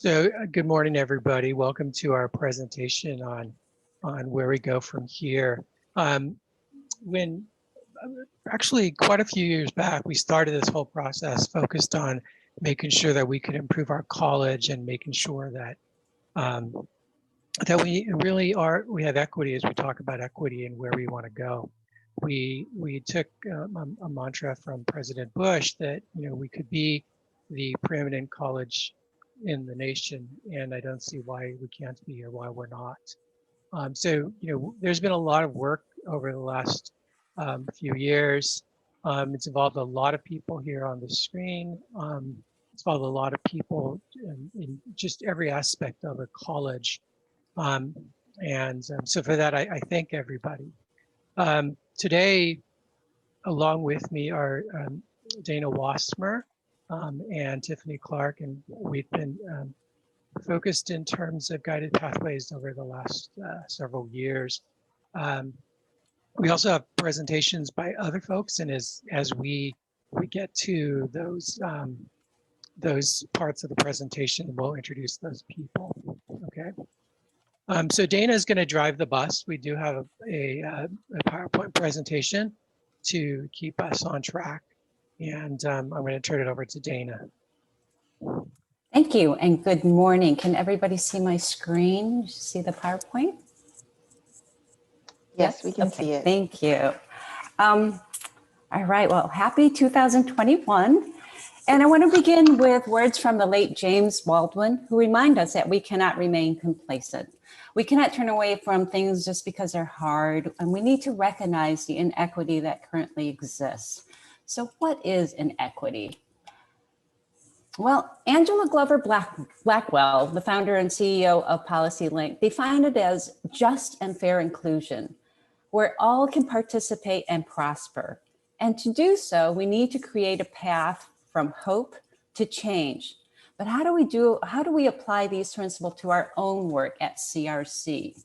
So good morning, everybody. Welcome to our presentation on where we go from here. When actually quite a few years back, we started this whole process focused on making sure that we could improve our college and making sure that that we really we have equity as we talk about equity and where we want to go. We took a mantra from President Bush that we could be the preeminent college in the nation, and I don't see why we can't be or why we're not. So there's been a lot of work over the last few years. It's involved a lot of people here on the screen. It's involved a lot of people in just every aspect of a college. So for that, I thank everybody. Today, along with me are Dana Wasmer and Tiffany Clark, and we've been focused in terms of guided pathways over the last several years. We also have presentations by other folks, and as we get to those parts of the presentation, we'll introduce those people. Okay. So Dana is going to drive the bus. We do have a PowerPoint presentation to keep us on track, and I'm going to turn it over to Dana. Thank you, and good morning. Can everybody see my screen? See the PowerPoint? Yes, we can see it. Thank you. All right, well, happy 2021. And I want to begin with words from the late James Baldwin, who remind us that we cannot remain complacent. We cannot turn away from things just because they're hard, and we need to recognize the inequity that currently exists. So what is inequity? Well, Angela Glover Blackwell, the founder and CEO of PolicyLink, defined it as just and fair inclusion, where all can participate and prosper. And to do so, we need to create a path from hope to change. But how do we apply these principles to our own work at CRC?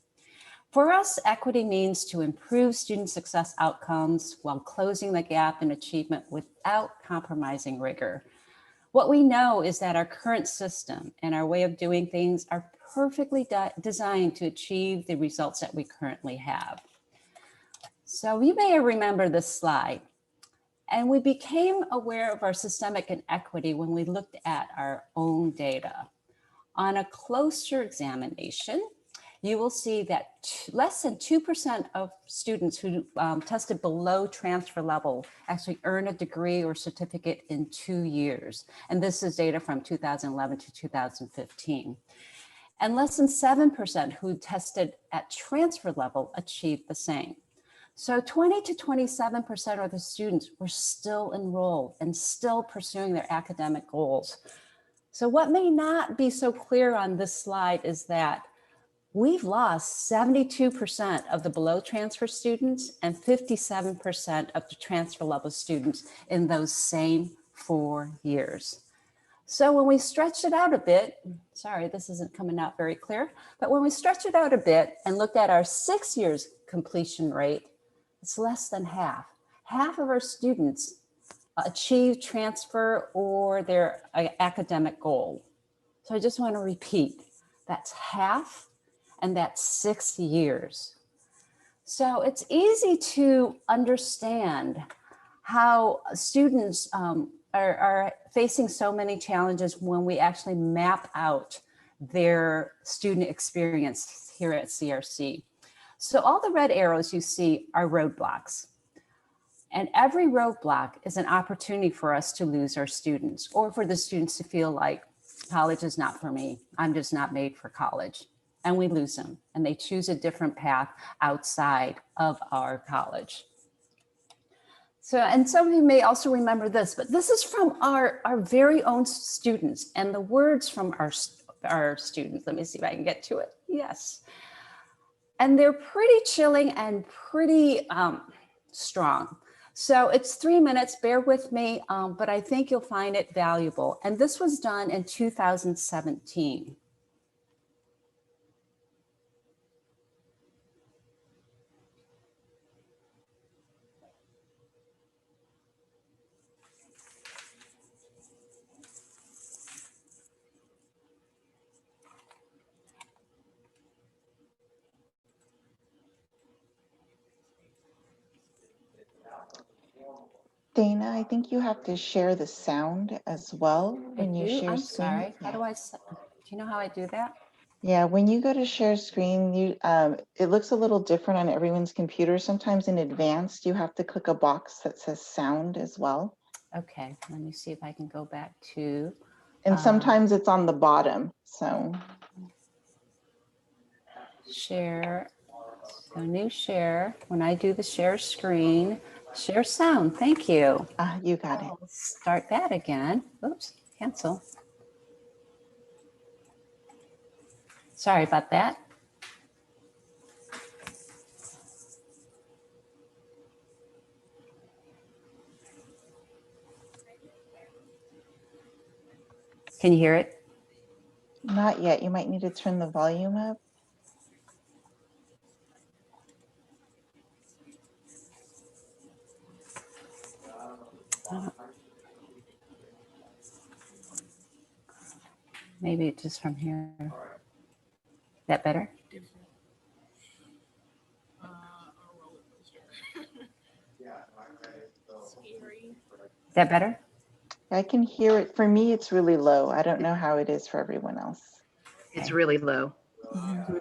For us, equity means to improve student success outcomes while closing the gap in achievement without compromising rigor. What we know is that our current system and our way of doing things are perfectly designed to achieve the results that we currently have. So you may remember this slide. And we became aware of our systemic inequity when we looked at our own data. On a closer examination, you will see that less than 2% of students who tested below transfer level actually earn a degree or certificate in 2 years. And this is data from 2011 to 2015. And less than 7% who tested at transfer level achieved the same. So 20 to 27% of the students were still enrolled and still pursuing their academic goals. So what may not be so clear on this slide is that we've lost 72% of the below transfer students and 57% of the transfer level students in those same 4 years. So when we stretch it out a bit, sorry, this isn't coming out very clear, but when we stretch it out a bit and looked at our 6 years completion rate, it's less than half. Half of our students achieve transfer or their academic goal. So I just want to repeat, that's half, and that's 6 years. So it's easy to understand how students are facing so many challenges when we actually map out their student experience here at CRC. So all the red arrows you see are roadblocks. And every roadblock is an opportunity for us to lose our students, or for the students to feel like college is not for me. I'm just not made for college. And we lose them, and they choose a different path outside of our college. So, and some of you may also remember this, but this is from our very own students, and the words from our students. Let me see if I can get to it. Yes. And they're pretty chilling and pretty strong. So it's 3 minutes, bear with me, but I think you'll find it valuable. And this was done in 2017. Dana, I think you have to share the sound as well when you share I'm screen. sorry. How Yeah. do do you know how I do that? Yeah, when you go to share screen, it looks a little different on everyone's computer. Sometimes in advanced, you have to click a box that says sound as well. Okay, let me see if I can go back to. And sometimes it's on the bottom, so. Share, so new share, when I do the share screen, share sound, thank you. You got it. Let's start that again. Oops, cancel. Sorry about that. Can you hear it? Not yet. You might need to turn the volume up. Maybe it's just from here. That better? That better? I can hear it. For me, it's really low. I don't know how it is for everyone else. It's really low. And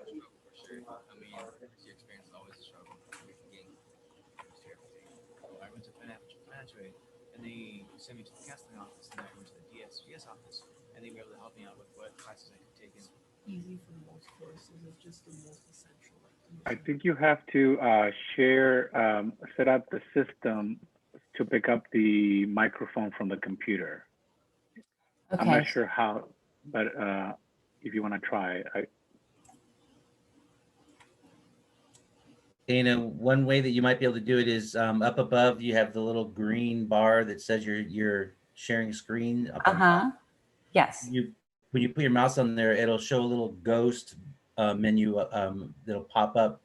they sent me to the counseling office, and then I went to the DSGS office, and they were able to help me out with what classes I could take. Easy for most courses, it's just the most essential. I think you have to set up the system to pick up the microphone from the computer. Okay. I'm not sure how, but if you want to try, Dana, one way that you might be able to do it is up above, you have the little green bar that says you're sharing screen. Yes. When you put your mouse on there, it'll show a little ghost menu that'll pop up.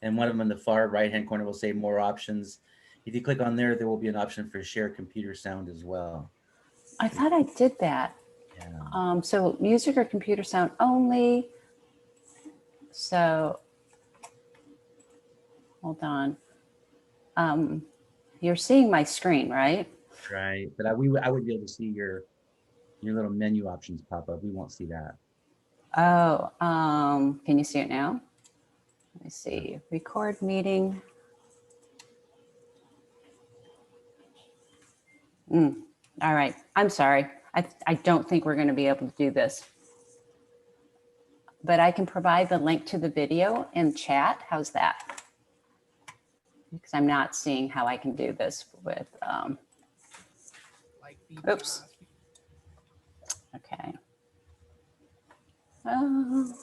And one of them in the far right-hand corner will say more options. If you click on there, there will be an option for share computer sound as well. I thought I did that. Yeah. So music or computer sound only. So hold on. You're seeing my screen, right? Right. But I would be able to see your little menu options pop up. We won't see that. Oh, can you see it now? Let me see. Record meeting. All right. I'm sorry. I don't think we're going to be able to do this. But I can provide the link to the video in chat. How's that? Because I'm not seeing how I can do this with, oops. Okay. Well,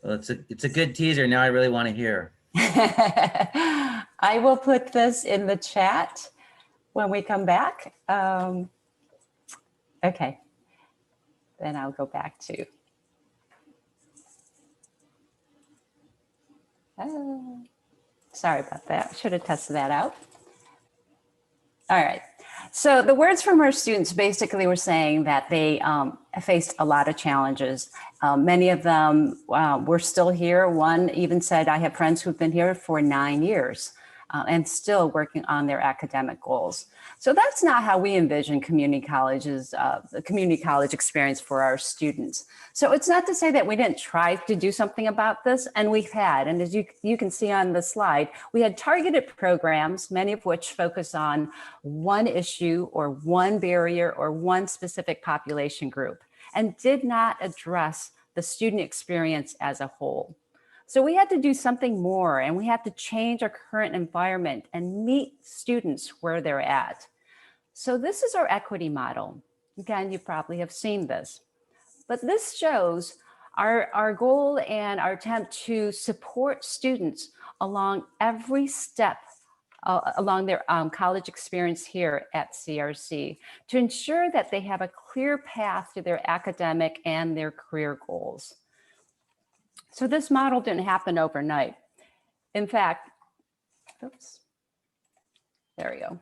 it's a good teaser. Now I really want to hear. I will put this in the chat when we come back. Okay. Then I'll go back to. Sorry about that. Should have tested that out. All right. So the words from our students basically were saying that they faced a lot of challenges. Many of them were still here. One even said, I have friends who've been here for 9 years and still working on their academic goals. So that's not how we envision community colleges, the community college experience for our students. So it's not to say that we didn't try to do something about this, and we've had, and as you can see on the slide, we had targeted programs, many of which focus on one issue or one barrier or one specific population group, and did not address the student experience as a whole. So we had to do something more, and we had to change our current environment and meet students where they're at. So this is our equity model. Again, you probably have seen this, but this shows our goal and our attempt to support students along every step along their college experience here at CRC to ensure that they have a clear path to their academic and their career goals. So this model didn't happen overnight. In fact, oops, there we go.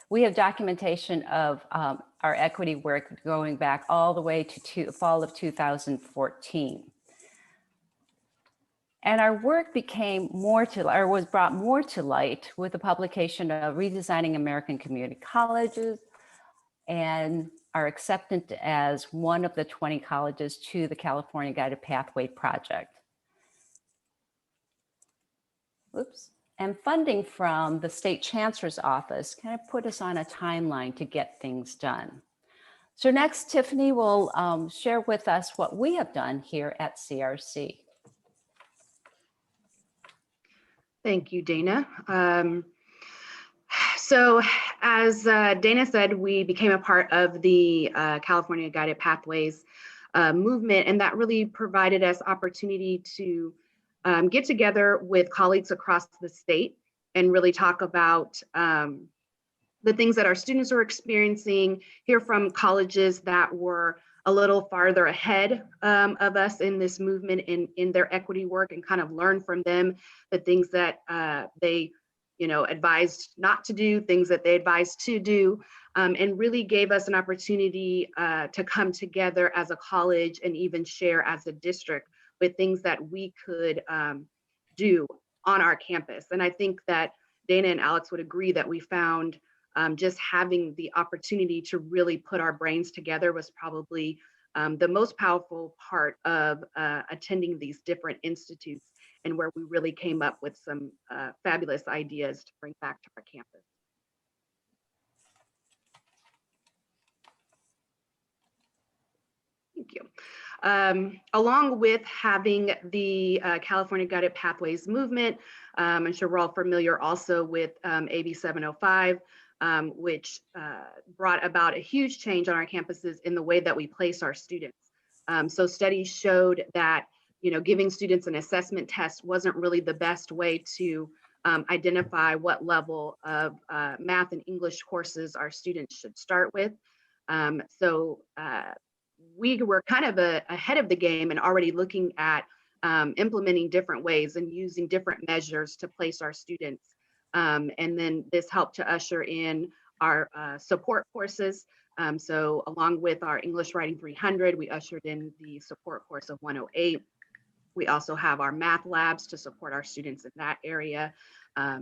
We have documentation of our equity work going back all the way to fall of 2014. And our work became more to, or was brought more to light with the publication of Redesigning American Community Colleges and our acceptance as one of the 20 colleges to the California Guided Pathway Project. Oops. And funding from the State Chancellor's Office kind of put us on a timeline to get things done. So next, Tiffany will share with us what we have done here at CRC. Thank you, Dana. So as Dana said, we became a part of the California Guided Pathways movement, and that really provided us opportunity to get together with colleagues across the state and really talk about the things that our students are experiencing, hear from colleges that were a little farther ahead of us in this movement in their equity work, and kind of learn from them the things that they advised not to do, things that they advised to do, and really gave us an opportunity to come together as a college and even share as a district with things that we could do on our campus. And I think that Dana and Alex would agree that we found just having the opportunity to really put our brains together was probably the most powerful part of attending these different institutes, and where we really came up with some fabulous ideas to bring back to our campus. Thank you. Along with having the California Guided Pathways movement, I'm sure we're all familiar also with AB 705, which brought about a huge change on our campuses in the way that we place our students. So studies showed that giving students an assessment test wasn't really the best way to identify what level of math and English courses our students should start with. So we were kind of ahead of the game and already looking at implementing different ways and using different measures to place our students. And then this helped to usher in our support courses. So along with our English Writing 300, we ushered in the support course of 108. We also have our math labs to support our students in that area.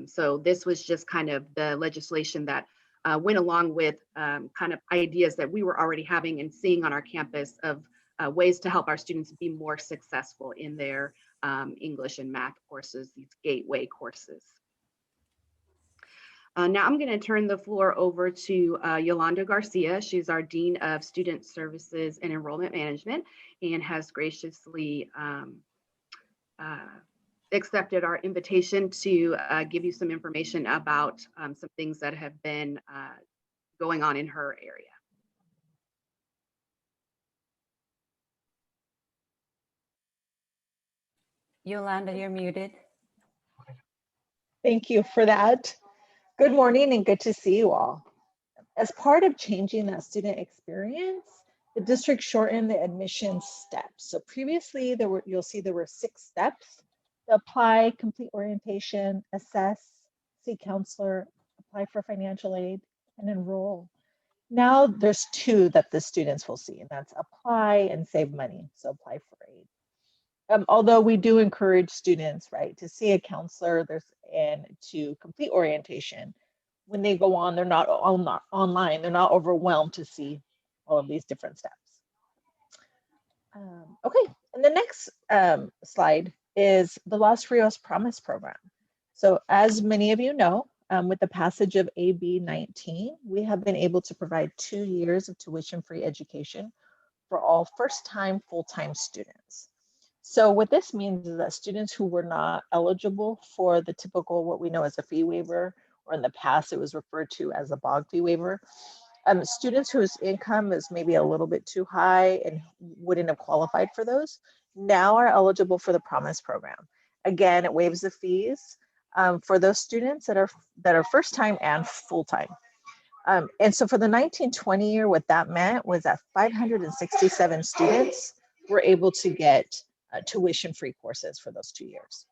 So this was just kind of the legislation that went along with kind of ideas that we were already having and seeing on our campus of ways to help our students be more successful in their English and math courses, these gateway courses. Now I'm going to turn the floor over to Yolanda Garcia. She's our Dean of Student Services and Enrollment Management, and has graciously accepted our invitation to give you some information about some things that have been going on in her area. Yolanda, you're muted. Thank you for that. Good morning and good to see you all. As part of changing that student experience, the district shortened the admission steps. So previously you'll see there were 6 steps: to apply, complete orientation, assess, see counselor, apply for financial aid, and enroll. Now there's 2 that the students will see, and that's apply and save money. So apply for aid. Although we do encourage students, right, to see a counselor and to complete orientation. When they go on, they're not online, they're not overwhelmed to see all of these different steps. Okay, and the next slide is the Los Rios Promise Program. So as many of you know, with the passage of AB 19, we have been able to provide 2 years of tuition-free education for all first-time full-time students. So what this means is that students who were not eligible for the typical, what we know as a fee waiver, or in the past it was referred to as a BOG fee waiver, students whose income is maybe a little bit too high and wouldn't have qualified for those, now are eligible for the Promise Program. Again, it waives the fees for those students that are first time and full time. And so for the 1920 year, what that meant was that 567 students were able to get tuition-free courses for those 2 years.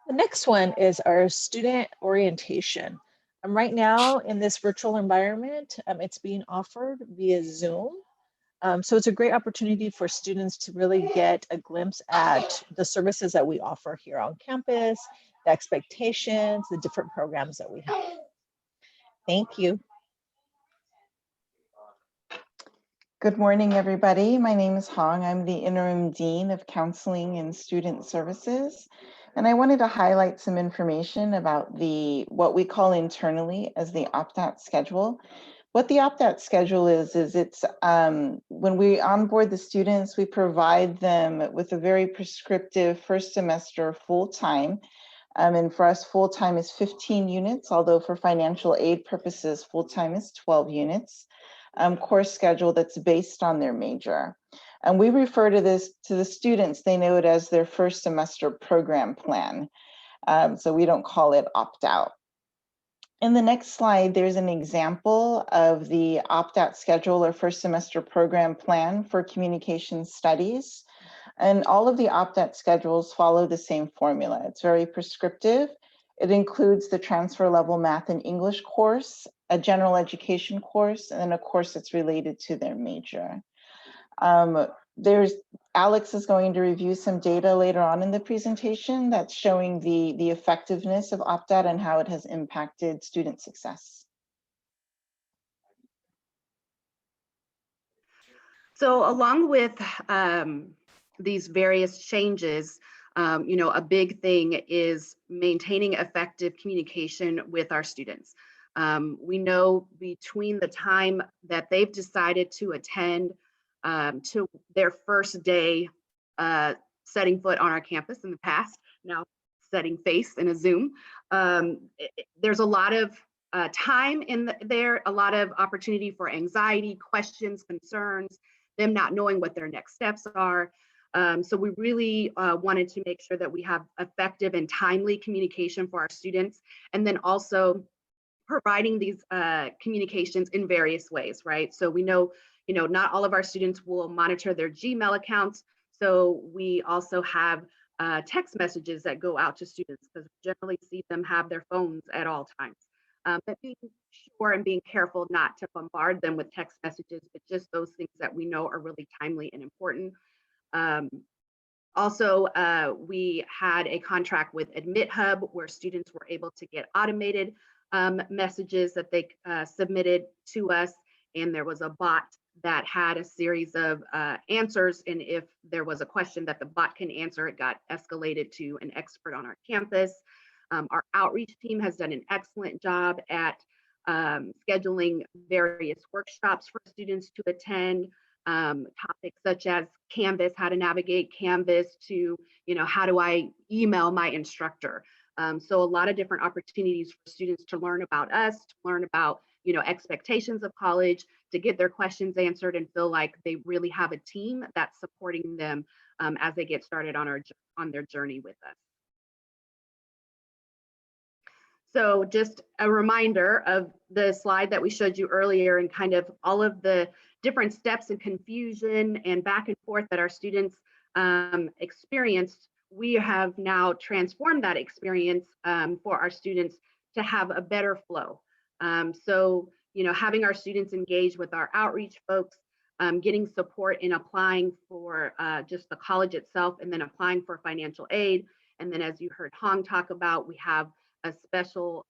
The next one is our student orientation. Right now in this virtual environment, it's being offered via Zoom. So it's a great opportunity for students to really get a glimpse at the services that we offer here on campus, the expectations, the different programs that we have. Thank you. Good morning, everybody. My name is Hong. I'm the Interim Dean of Counseling and Student Services. And I wanted to highlight some information about what we call internally as the opt-out schedule. What the opt-out schedule is it's when we onboard the students, we provide them with a very prescriptive first semester full-time. And for us, full-time is 15 units, although for financial aid purposes, full-time is 12 units. Course schedule that's based on their major. And we refer to this to the students, they know it as their first semester program plan. So we don't call it opt-out. In the next slide, there's an example of the opt-out schedule or first semester program plan for communication studies. And all of the opt-out schedules follow the same formula. It's very prescriptive. It includes the transfer level math and English course, a general education course, and then a course that's related to their major. Alex is going to review some data later on in the presentation that's showing the effectiveness of opt-out and how it has impacted student success. So along with these various changes, a big thing is maintaining effective communication with our students. We know between the time that they've decided to attend to their first day setting foot on our campus in the past, now setting face in a Zoom, there's a lot of time in there, a lot of opportunity for anxiety, questions, concerns, them not knowing what their next steps are. So we really wanted to make sure that we have effective and timely communication for our students, and then also providing these communications in various ways, right? So we know, not all of our students will monitor their Gmail accounts. So we also have text messages that go out to students because we generally see them have their phones at all times. But being sure and being careful not to bombard them with text messages, but just those things that we know are really timely and important. Also, we had a contract with AdmitHub where students were able to get automated messages that they submitted to us, and there was a bot that had a series of answers, and if there was a question that the bot can answer, it got escalated to an expert on our campus. Our outreach team has done an excellent job at scheduling various workshops for students to attend, topics such as Canvas, how to navigate Canvas, to, how do I email my instructor? So a lot of different opportunities for students to learn about us, to learn about, expectations of college, to get their questions answered and feel like they really have a team that's supporting them as they get started on their journey with us. So just a reminder of the slide that we showed you earlier and kind of all of the different steps and confusion and back and forth that our students experienced. We have now transformed that experience for our students to have a better flow. So, having our students engage with our outreach folks, getting support in applying for just the college itself, and then applying for financial aid. And then as you heard Hong talk about, we have a special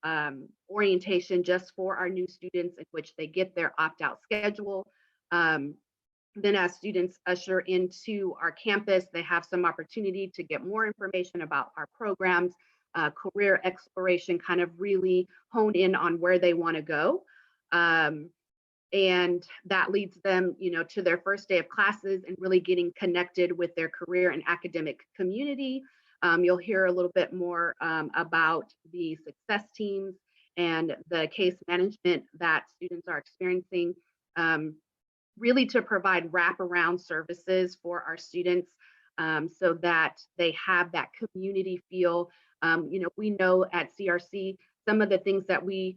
orientation just for our new students in which they get their opt-out schedule. Then as students usher into our campus, they have some opportunity to get more information about our programs, career exploration, kind of really hone in on where they want to go. And that leads them, to their first day of classes and really getting connected with their career and academic community. You'll hear a little bit more about the success teams and the case management that students are experiencing, really to provide wraparound services for our students so that they have that community feel. We know at CRC, some of the things that we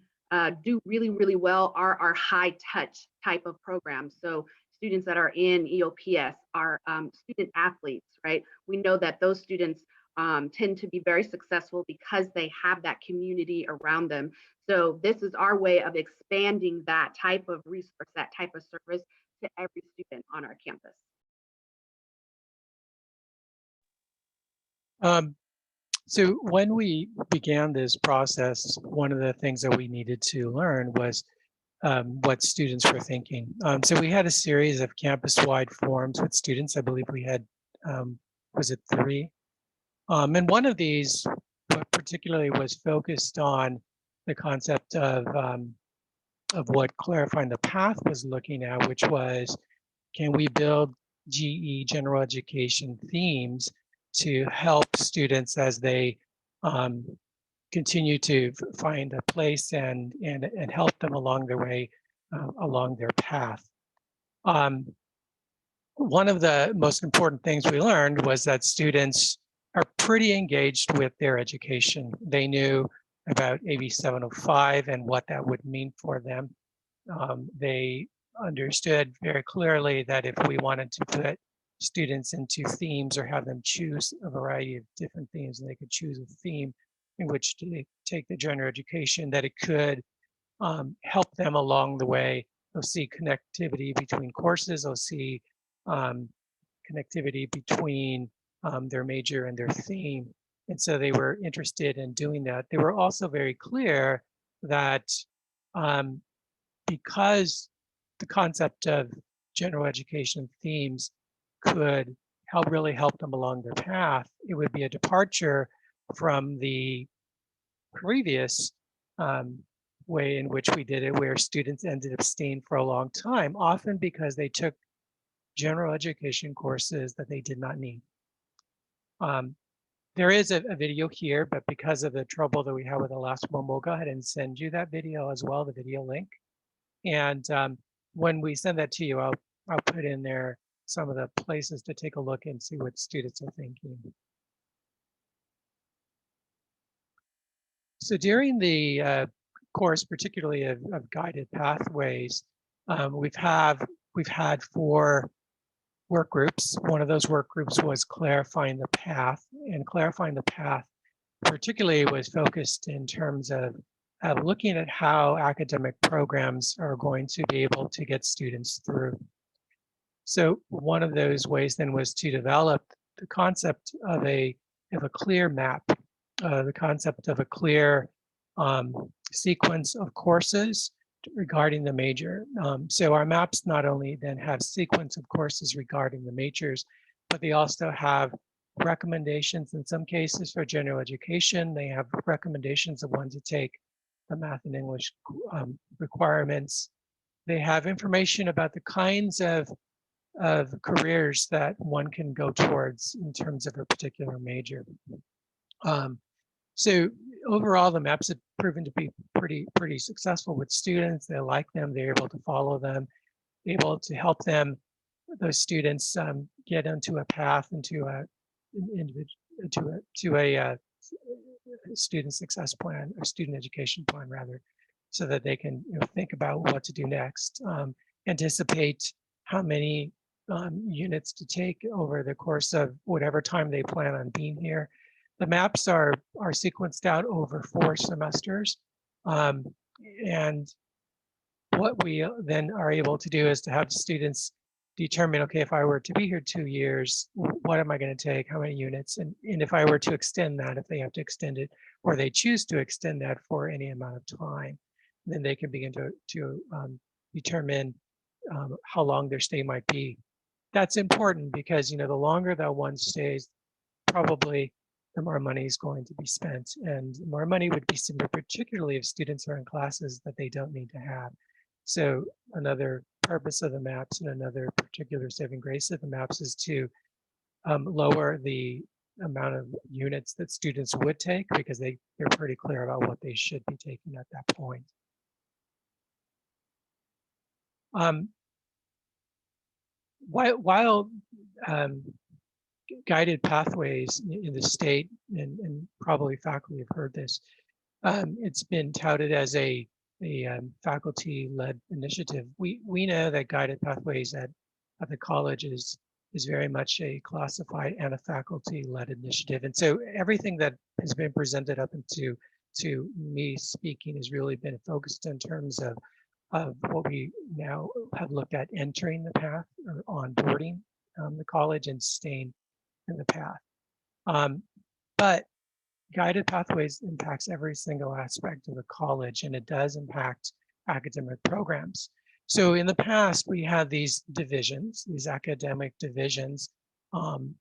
do really, really well are our high touch type of programs. So students that are in EOPS are student athletes, right? We know that those students tend to be very successful because they have that community around them. So this is our way of expanding that type of resource, that type of service, to every student on our campus. So when we began this process, one of the things that we needed to learn was what students were thinking. So we had a series of campus-wide forums with students. I believe we had, was it 3? And one of these particularly was focused on the concept of what Clarifying the Path was looking at, which was, can we build GE, general education themes to help students as they continue to find a place and help them along their way, along their path. One of the most important things we learned was that students are pretty engaged with their education. They knew about AB 705 and what that would mean for them. They understood very clearly that if we wanted to put students into themes or have them choose a variety of different themes, and they could choose a theme in which to take the general education, that it could help them along the way. They'll see connectivity between courses. They'll see connectivity between their major and their theme. And so they were interested in doing that. They were also very clear that because the concept of general education themes could really help them along their path, it would be a departure from the previous way in which we did it, where students ended up staying for a long time, often because they took general education courses that they did not need. There is a video here, but because of the trouble that we had with the last one, we'll go ahead and send you that video as well, the video link. And when we send that to you, I'll put in there some of the places to take a look and see what students are thinking. So during the course, particularly of guided pathways, we've had 4 work groups. One of those work groups was Clarifying the Path, and Clarifying the Path particularly was focused in terms of looking at how academic programs are going to be able to get students through. So one of those ways then was to develop the concept of a clear map, the concept of a clear sequence of courses regarding the major. So our maps not only then have sequence of courses regarding the majors, but they also have recommendations in some cases for general education. They have recommendations of when to take the math and English requirements. They have information about the kinds of careers that one can go towards in terms of a particular major. So overall, the maps have proven to be pretty successful with students. They like them. They're able to follow them, able to help them, those students, get onto a path, into a student success plan, or student education plan rather, so that they can think about what to do next, anticipate how many units to take over the course of whatever time they plan on being here. The maps are sequenced out over 4 semesters. And what we then are able to do is to have students determine, okay, if I were to be here 2 years, what am I going to take? How many units? And if I were to extend that, if they have to extend it, or they choose to extend that for any amount of time, then they can begin to determine how long their stay might be. That's important because, the longer that one stays, probably the more money is going to be spent, and more money would be spent, particularly if students are in classes that they don't need to have. So another purpose of the maps, and another particular saving grace of the maps, is to lower the amount of units that students would take, because they're pretty clear about what they should be taking at that point. While guided pathways in the state, and probably faculty have heard this, it's been touted as a faculty-led initiative. We know that guided pathways at the college is very much a classified and a faculty-led initiative. And so everything that has been presented up into me speaking has really been focused in terms of of what we now have looked at entering the path or onboarding the college and staying in the path. But guided pathways impacts every single aspect of the college, and it does impact academic programs. So in the past, we had these divisions, these academic divisions, and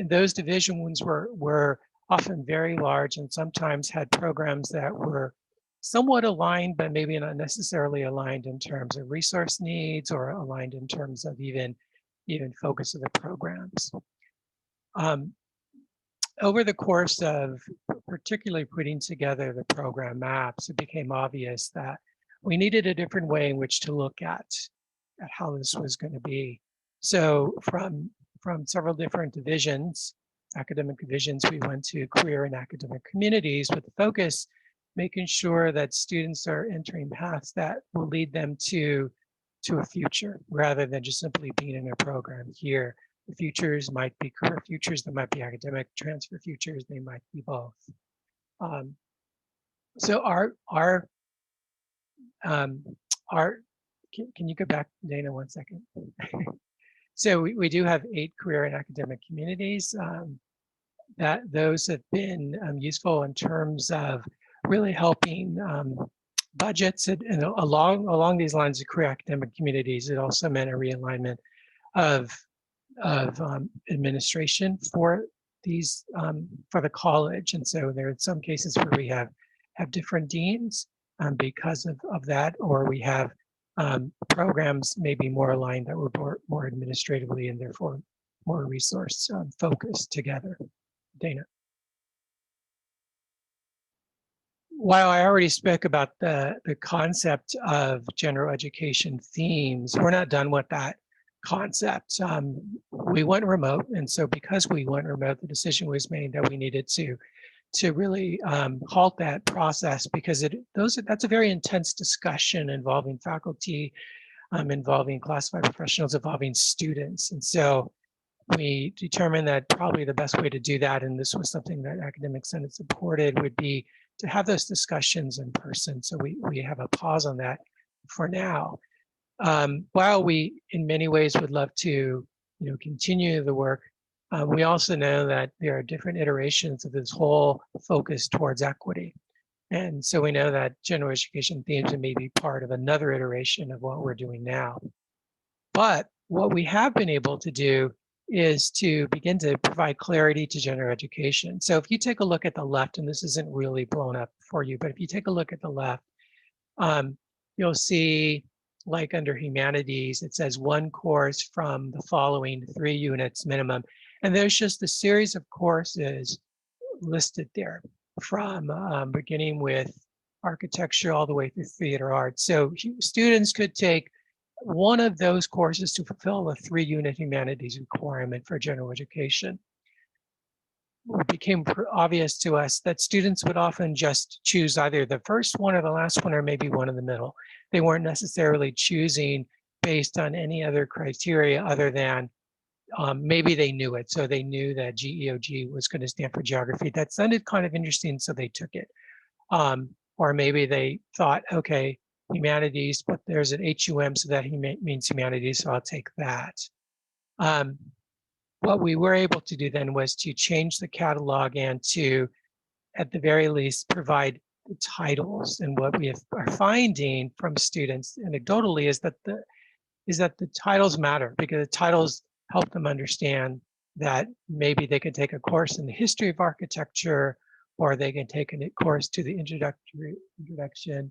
those divisions were often very large and sometimes had programs that were somewhat aligned, but maybe not necessarily aligned in terms of resource needs or aligned in terms of even focus of the programs. Over the course of particularly putting together the program maps, it became obvious that we needed a different way in which to look at how this was going to be. So from several different divisions, academic divisions, we went to career and academic communities with the focus making sure that students are entering paths that will lead them to a future rather than just simply being in a program here. The futures might be career futures, they might be academic transfer futures, they might be both. So can you go back, Dana, 1 second? So we do have 8 career and academic communities. That those have been useful in terms of really helping budgets and along these lines of career academic communities. It also meant a realignment of administration for these for the college, and so there are some cases where we have different deans because of that, or we have programs maybe more aligned that were more administratively and therefore more resource focused together. Dana. While I already spoke about the concept of general education themes, we're not done with that concept. We went remote, and so because we went remote, the decision was made that we needed to really halt that process, because that's a very intense discussion involving faculty, involving classified professionals, involving students, and so we determined that probably the best way to do that, and this was something that Academic Senate supported, would be to have those discussions in person. So we have a pause on that for now. While we, in many ways, would love to, continue the work, we also know that there are different iterations of this whole focus towards equity. And so we know that general education themes may be part of another iteration of what we're doing now. But what we have been able to do is to begin to provide clarity to general education. So if you take a look at the left, and this isn't really blown up for you, but if you take a look at the left, you'll see, like under humanities, it says 1 course from the following 3 units minimum. And there's just a series of courses listed there from beginning with architecture all the way through theater arts. So students could take one of those courses to fulfill the 3-unit humanities requirement for general education. It became obvious to us that students would often just choose either the first one or the last one, or maybe one in the middle. They weren't necessarily choosing based on any other criteria other than maybe they knew it. So they knew that GEOG was going to stand for geography. That sounded kind of interesting, so they took it. Or maybe they thought, okay, humanities, but there's an HUM, so that means humanities, so I'll take that. What we were able to do then was to change the catalog and to, at the very least, provide the titles. And what we are finding from students anecdotally is that the titles matter, because the titles help them understand that maybe they could take a course in the history of architecture, or they can take a course to the introduction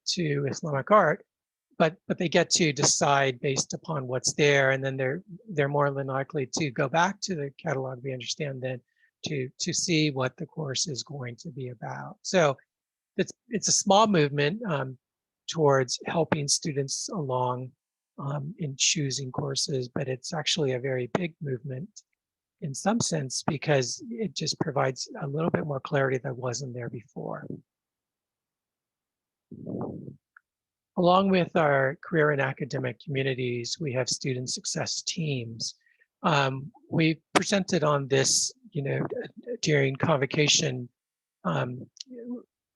to Islamic art, but they get to decide based upon what's there, and then they're more than likely to go back to the catalog, we understand, then to see what the course is going to be about. So it's a small movement towards helping students along in choosing courses, but it's actually a very big movement in some sense, because it just provides a little bit more clarity that wasn't there before. Along with our career and academic communities, we have student success teams. We presented on this, during convocation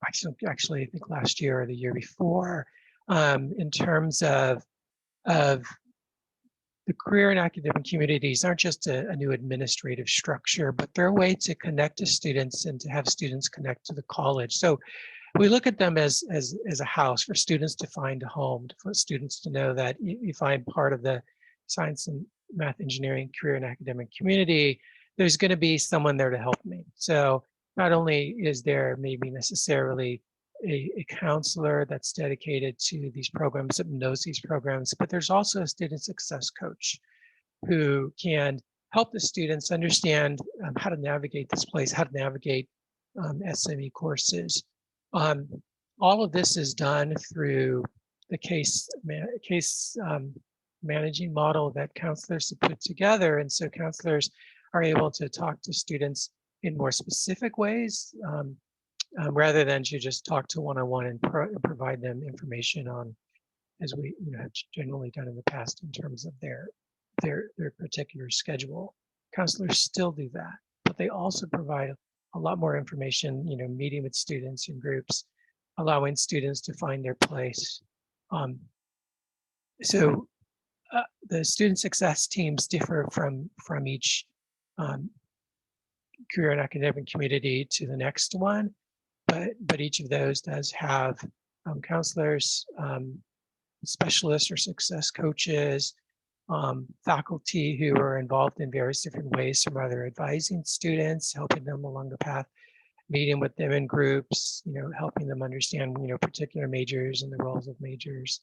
actually I think last year or the year before, in terms of the career and academic communities aren't just a new administrative structure, but they're a way to connect to students and to have students connect to the college. So we look at them as a house for students to find a home, for students to know that if I'm part of the science and math engineering career and academic community, there's going to be someone there to help me. So not only is there maybe necessarily a counselor that's dedicated to these programs, that knows these programs, but there's also a student success coach who can help the students understand how to navigate this place, how to navigate SME courses. All of this is done through the case managing model that counselors have put together. And so counselors are able to talk to students in more specific ways rather than to just talk to one-on-one and provide them information on, as we have generally done in the past in terms of their particular schedule. Counselors still do that, but they also provide a lot more information, meeting with students in groups, allowing students to find their place. So the student success teams differ from each career and academic community to the next one, but each of those does have counselors, specialists or success coaches, faculty who are involved in various different ways, from either advising students, helping them along the path, meeting with them in groups, helping them understand, particular majors and the roles of majors.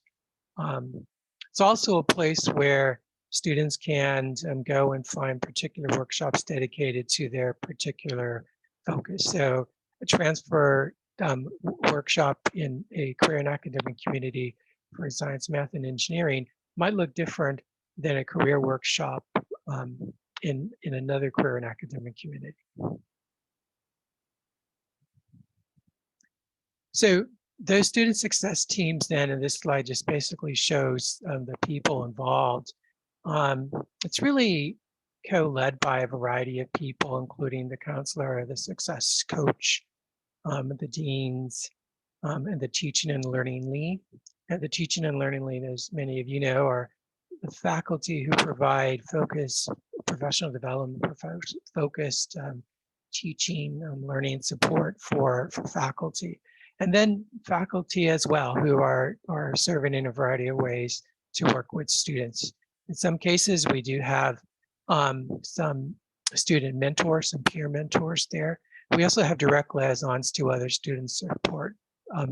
It's also a place where students can go and find particular workshops dedicated to their particular focus. So a transfer workshop in a career and academic community for science, math, and engineering might look different than a career workshop in another career and academic community. So those student success teams then, and this slide just basically shows the people involved. It's really co-led by a variety of people, including the counselor, the success coach, the deans, and the teaching and learning lead. And the teaching and learning lead, as many of you know, are the faculty who provide professional development, focused teaching, learning support for faculty. And then faculty as well, who are serving in a variety of ways to work with students. In some cases, we do have some student mentors, some peer mentors there. We also have direct liaisons to other student support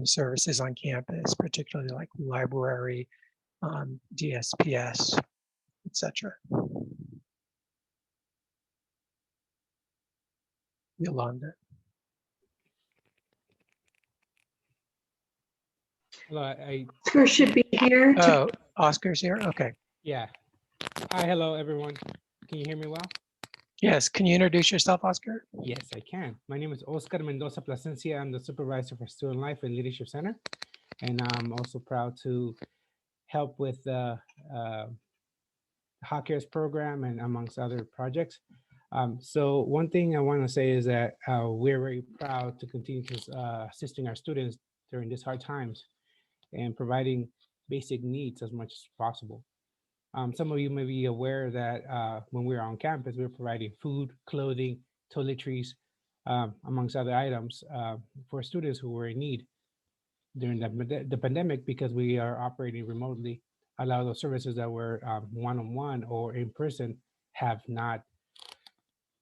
services on campus, particularly like library, DSPS, etc. Yolanda. Hello, Oscar should be here. Oh, Oscar's here? Okay. Yeah. Hi, hello, everyone. Can you hear me well? Yes, can you introduce yourself, Oscar? Yes, I can. My name is Oscar Mendoza Plasencia. I'm the supervisor for Student Life and Leadership Center. And I'm also proud to help with the Hot Cares program and amongst other projects. So one thing I want to say is that we're very proud to continue assisting our students during these hard times and providing basic needs as much as possible. Some of you may be aware that when we're on campus, we're providing food, clothing, toiletries, amongst other items for students who were in need during the pandemic. Because we are operating remotely, a lot of those services that were one-on-one or in person have not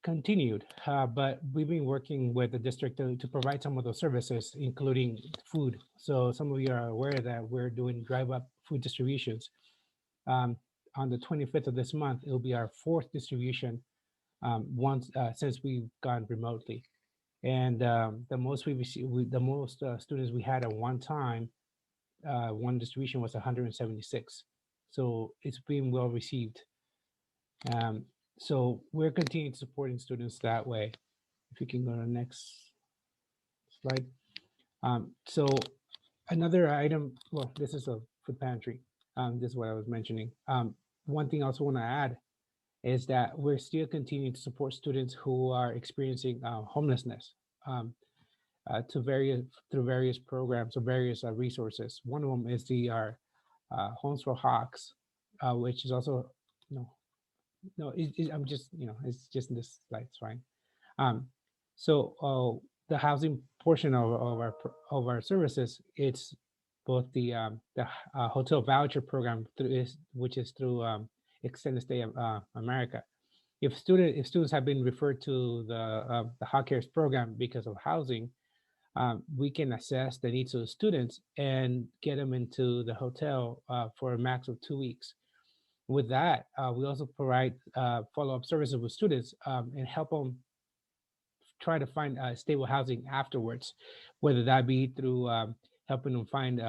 continued, but we've been working with the district to provide some of those services, including food. So some of you are aware that we're doing drive-up food distributions. On the 25th of this month, it'll be our 4th distribution since we've gone remotely. And the most we received, the most students we had at one time, one distribution was 176. So it's been well received. So we're continuing supporting students that way. If you can go to the next slide. So another item, well, this is a food pantry. This is what I was mentioning. One thing I also want to add is that we're still continuing to support students who are experiencing homelessness. through various programs or various resources. One of them is the Homes for Hawks, which is also I'm just it's just in this slide. It's fine. So the housing portion of our services, it's both the hotel voucher program which is through Extended Stay America. If students have been referred to the Hot Cares program because of housing, we can assess the needs of the students and get them into the hotel for a max of 2 weeks. With that, we also provide follow-up services with students and help them try to find stable housing afterwards, whether that be through helping them find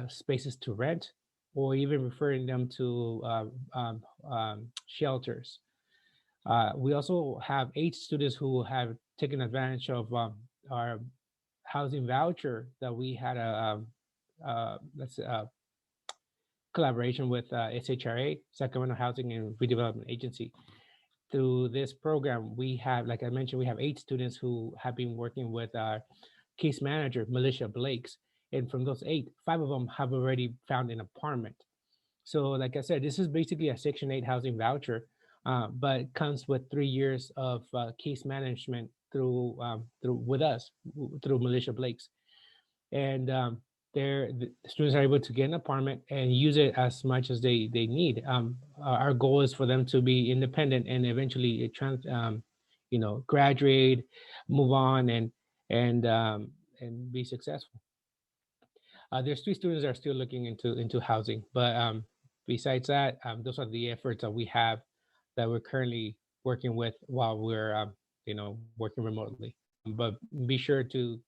spaces to rent or even referring them to shelters. We also have 8 students who have taken advantage of our housing voucher that we had a collaboration with SHRA, Sacramento Housing and Redevelopment Agency. Through this program, we have, like I mentioned, we have 8 students who have been working with our case manager, Militia Blakes. And from those 8, 5 of them have already found an apartment. So like I said, this is basically a Section 8 housing voucher, but it comes with 3 years of case management through with us, through Militia Blakes. And the students are able to get an apartment and use it as much as they need. Our goal is for them to be independent and eventually graduate, move on, and be successful. There's 3 students that are still looking into housing, but besides that, those are the efforts that we have that we're currently working with while we're working remotely. But be sure to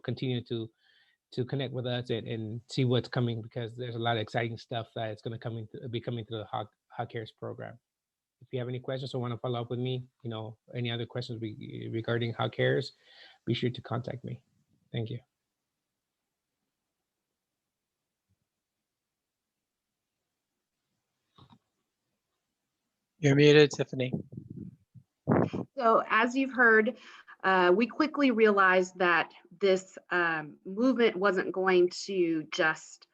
continue to connect with us and see what's coming, because there's a lot of exciting stuff that is going to be coming through the Hot Cares program. If you have any questions or want to follow up with me, any other questions regarding Hot Cares, be sure to contact me. Thank you. You're muted, Tiffany. So as you've heard, we quickly realized that this movement wasn't going to just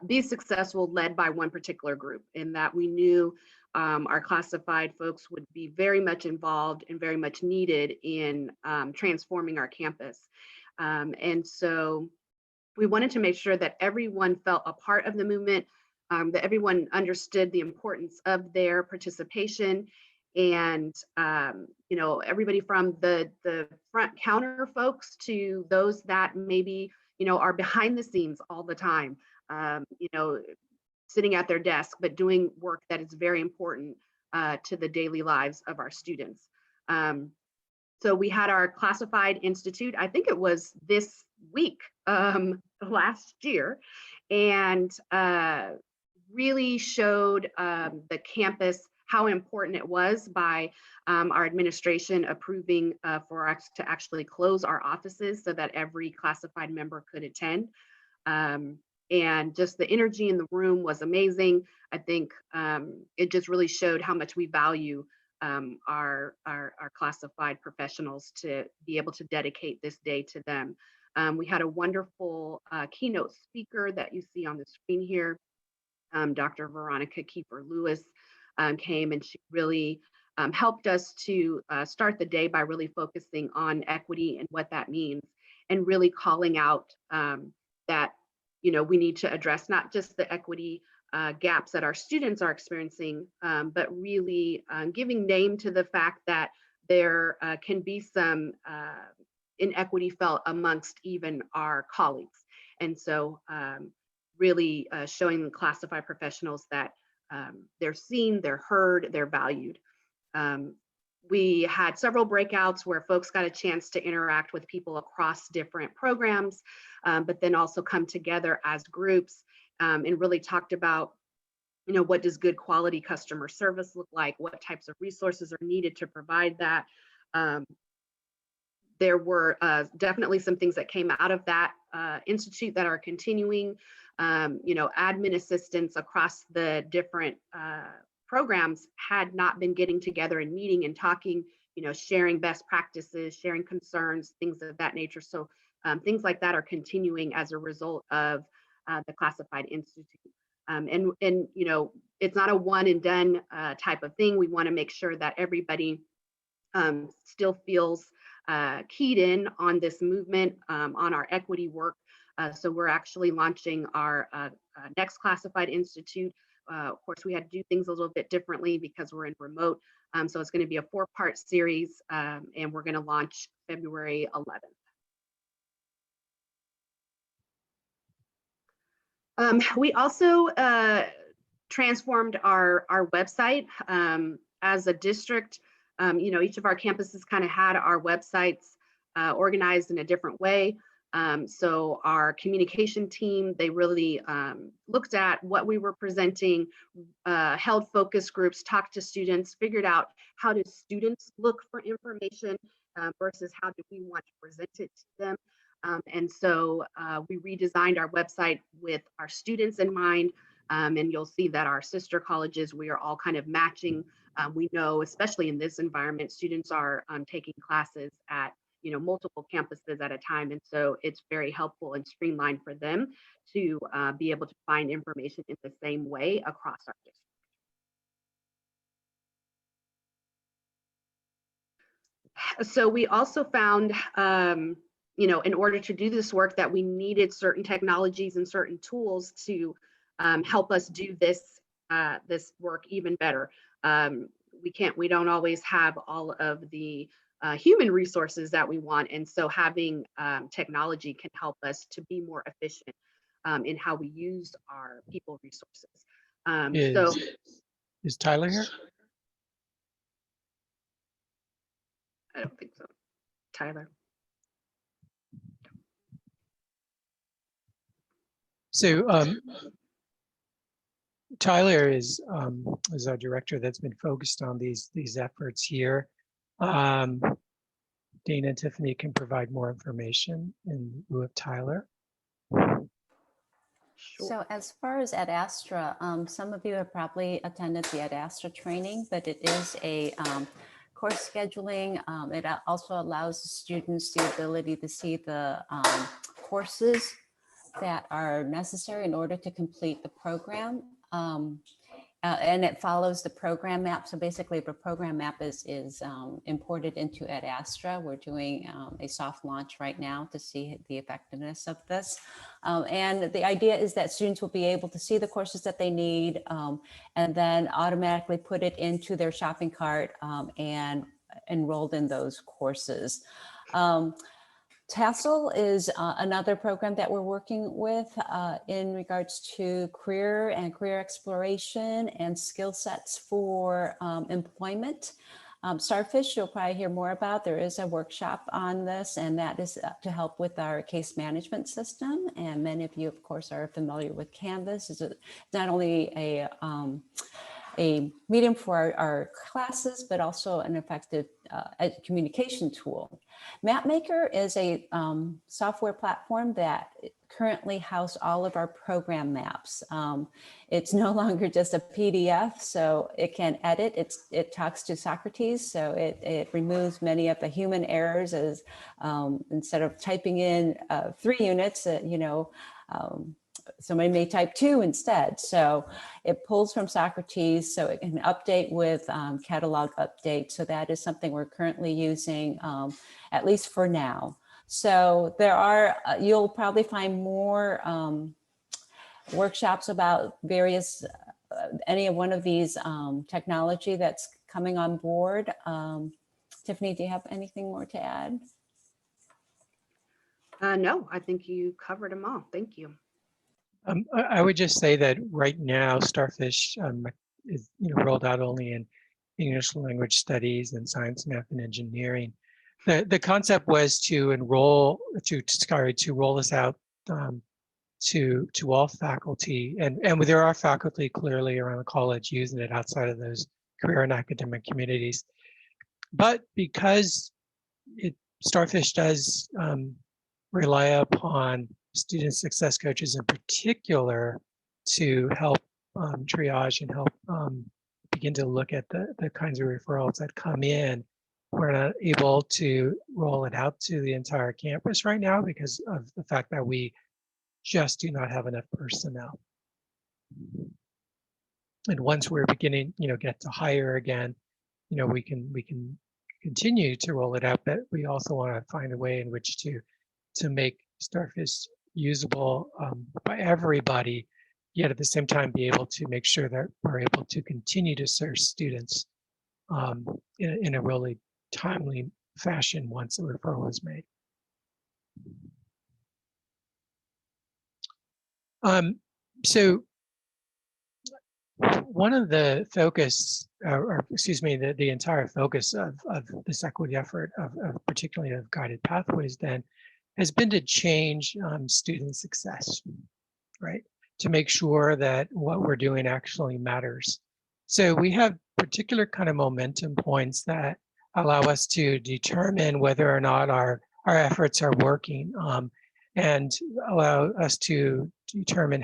be successful led by one particular group, in that we knew our classified folks would be very much involved and very much needed in transforming our campus. And so we wanted to make sure that everyone felt a part of the movement, that everyone understood the importance of their participation. And everybody from the front counter folks to those that maybe are behind the scenes all the time, sitting at their desk, but doing work that is very important to the daily lives of our students. So we had our Classified Institute, I think it was this week, last year, and really showed the campus how important it was by our administration approving for us to actually close our offices so that every classified member could attend. And just the energy in the room was amazing. I think it just really showed how much we value our classified professionals to be able to dedicate this day to them. We had a wonderful keynote speaker that you see on the screen here. Dr. Veronica Kiefer-Lewis came, and she really helped us to start the day by really focusing on equity and what that means, and really calling out that we need to address not just the equity gaps that our students are experiencing, but really giving name to the fact that there can be some inequity felt amongst even our colleagues. And so really showing the classified professionals that they're seen, they're heard, they're valued. We had several breakouts where folks got a chance to interact with people across different programs, but then also come together as groups and really talked about, what does good quality customer service look like? What types of resources are needed to provide that? There were definitely some things that came out of that institute that are continuing. Admin assistants across the different programs had not been getting together and meeting and talking sharing best practices, sharing concerns, things of that nature. So things like that are continuing as a result of the Classified Institute. And it's not a one and done type of thing. We want to make sure that everybody still feels keyed in on this movement, on our equity work. So we're actually launching our next Classified Institute. Of course, we had to do things a little bit differently because we're in remote. So it's going to be a 4-part series, and we're going to launch February 11th. We also transformed our website as a district. Each of our campuses kind of had our websites organized in a different way. So our communication team, they really looked at what we were presenting, held focus groups, talked to students, figured out how do students look for information versus how do we want to present it to them. And so we redesigned our website with our students in mind. And you'll see that our sister colleges, we are all kind of matching. We know, especially in this environment, students are taking classes at multiple campuses at a time. And so it's very helpful and streamlined for them to be able to find information in the same way across our district. So we also found, in order to do this work, that we needed certain technologies and certain tools to help us do this work even better. We don't always have all of the human resources that we want, and so having technology can help us to be more efficient in how we use our people resources. Is Tyler here? I don't think so. Tyler. So Tyler is our director that's been focused on these efforts here. Dana and Tiffany can provide more information in lieu of Tyler. Sure. So as far as Ad Astra, some of you have probably attended the Ad Astra training, but it is a course scheduling. It also allows students the ability to see the courses that are necessary in order to complete the program. And it follows the program map. So basically, the program map is imported into Ad Astra. We're doing a soft launch right now to see the effectiveness of this. And the idea is that students will be able to see the courses that they need and then automatically put it into their shopping cart and enrolled in those courses. TASL is another program that we're working with in regards to career and career exploration and skill sets for employment. Starfish, you'll probably hear more about. There is a workshop on this, and that is to help with our case management system. And many of you, of course, are familiar with Canvas. It's not only a medium for our classes, but also an effective communication tool. MapMaker is a software platform that currently houses all of our program maps. It's no longer just a PDF, so it can edit. It talks to Socrates, so it removes many of the human errors as instead of typing in 3 units, somebody may type 2 instead. So it pulls from Socrates so it can update with catalog update. So that is something we're currently using, at least for now. So there are, you'll probably find more workshops about various, any of one of these technology that's coming on board. Tiffany, do you have anything more to add? No, I think you covered them all. Thank you. I would just say that right now, Starfish is rolled out only in English language studies and science, math, and engineering. The concept was to roll this out to all faculty, and there are faculty clearly around the college using it outside of those career and academic communities. But because Starfish does rely upon student success coaches in particular to help triage and help begin to look at the kinds of referrals that come in, We're not able to roll it out to the entire campus right now because of the fact that we just do not have enough personnel. And once we're beginning, get to hire again, we can continue to roll it out, but we also want to find a way in which to make Starfish usable by everybody, yet at the same time be able to make sure that we're able to continue to serve students in a really timely fashion once the referral is made. So one of the focus, or excuse me, the entire focus of this equity effort, of particularly of guided pathways, then has been to change student success, right? To make sure that what we're doing actually matters. So we have particular kind of momentum points that allow us to determine whether or not our efforts are working, and allow us to determine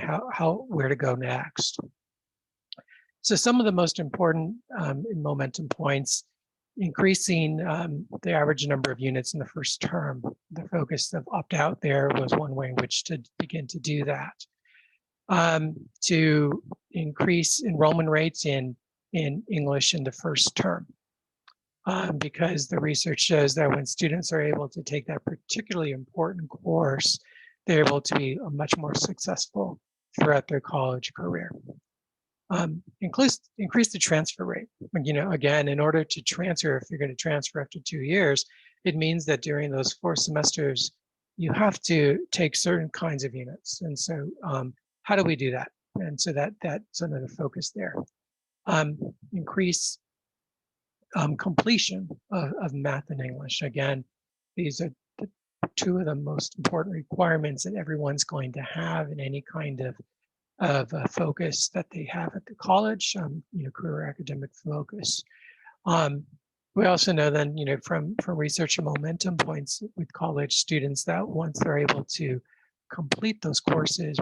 where to go next. So some of the most important momentum points: increasing the average number of units in the first term. The focus of opt-out there was one way in which to begin to do that. To increase enrollment rates in English in the first term. Because the research shows that when students are able to take that particularly important course, they're able to be much more successful throughout their college career. Increase the transfer rate. Again, in order to transfer, if you're going to transfer after 2 years, it means that during those 4 semesters, you have to take certain kinds of units. And so how do we do that? And so that's another focus there. Increase completion of math and English. Again, these are the 2 of the most important requirements that everyone's going to have in any kind of focus that they have at the college, career academic focus. We also know then, from research and momentum points with college students, that once they're able to complete those courses,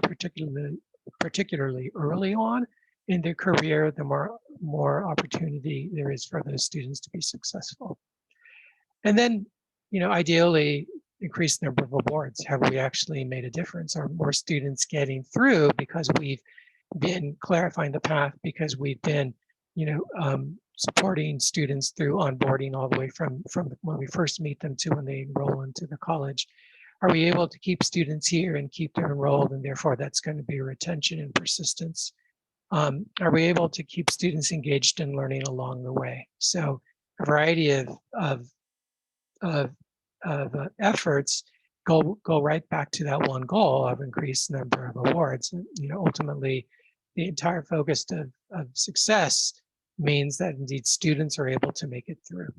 particularly early on in their career, the more opportunity there is for those students to be successful. And then, ideally, increased number of awards. Have we actually made a difference? Are more students getting through because we've been clarifying the path, because we've been, supporting students through onboarding all the way from when we first meet them to when they enroll into the college? Are we able to keep students here and keep them enrolled, and therefore that's going to be retention and persistence? Are we able to keep students engaged in learning along the way? So a variety of efforts go right back to that one goal of increased number of awards. Ultimately, the entire focus of success means that indeed students are able to make it through.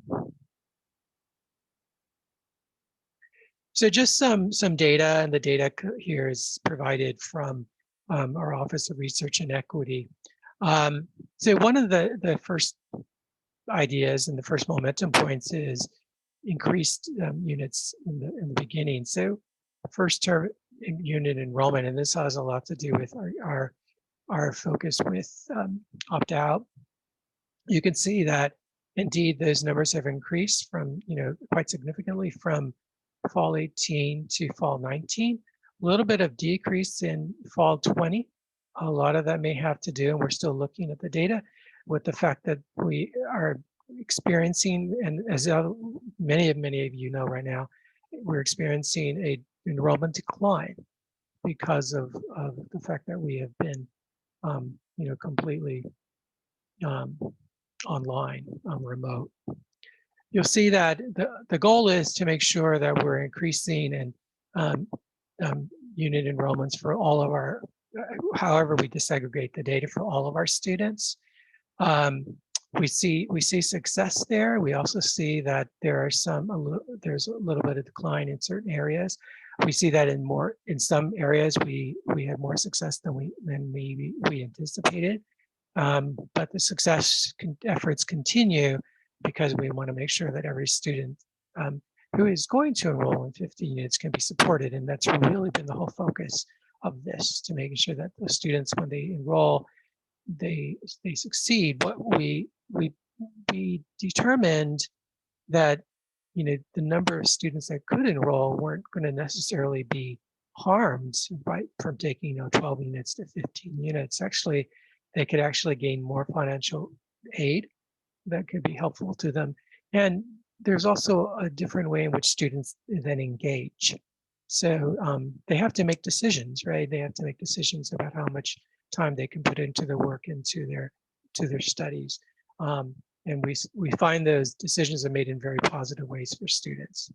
So just some data, and the data here is provided from our Office of Research and Equity. So one of the first ideas and the first momentum points is increased units in the beginning. So first term unit enrollment, and this has a lot to do with our focus with opt-out. You can see that indeed those numbers have increased from, quite significantly from fall 18 to fall 19. A little bit of decrease in fall 20. A lot of that may have to do, and we're still looking at the data, with the fact that we are experiencing, and as many of you know right now, we're experiencing a enrollment decline because of the fact that we have been, completely online, remote. You'll see that the goal is to make sure that we're increasing and unit enrollments for all of our, however we disaggregate the data, for all of our students. We see success there. We also see that there's a little bit of decline in certain areas. We see that in some areas we had more success than we anticipated. But the success efforts continue, because we want to make sure that every student who is going to enroll in 50 units can be supported. And that's really been the whole focus of this, to making sure that the students, when they enroll, they succeed. What we determined that, the number of students that could enroll weren't going to necessarily be harmed from taking 12 units to 15 units. Actually, they could actually gain more financial aid that could be helpful to them. And there's also a different way in which students then engage. So they have to make decisions, right? They have to make decisions about how much time they can put into their work, into their studies. And we find those decisions are made in very positive ways for students.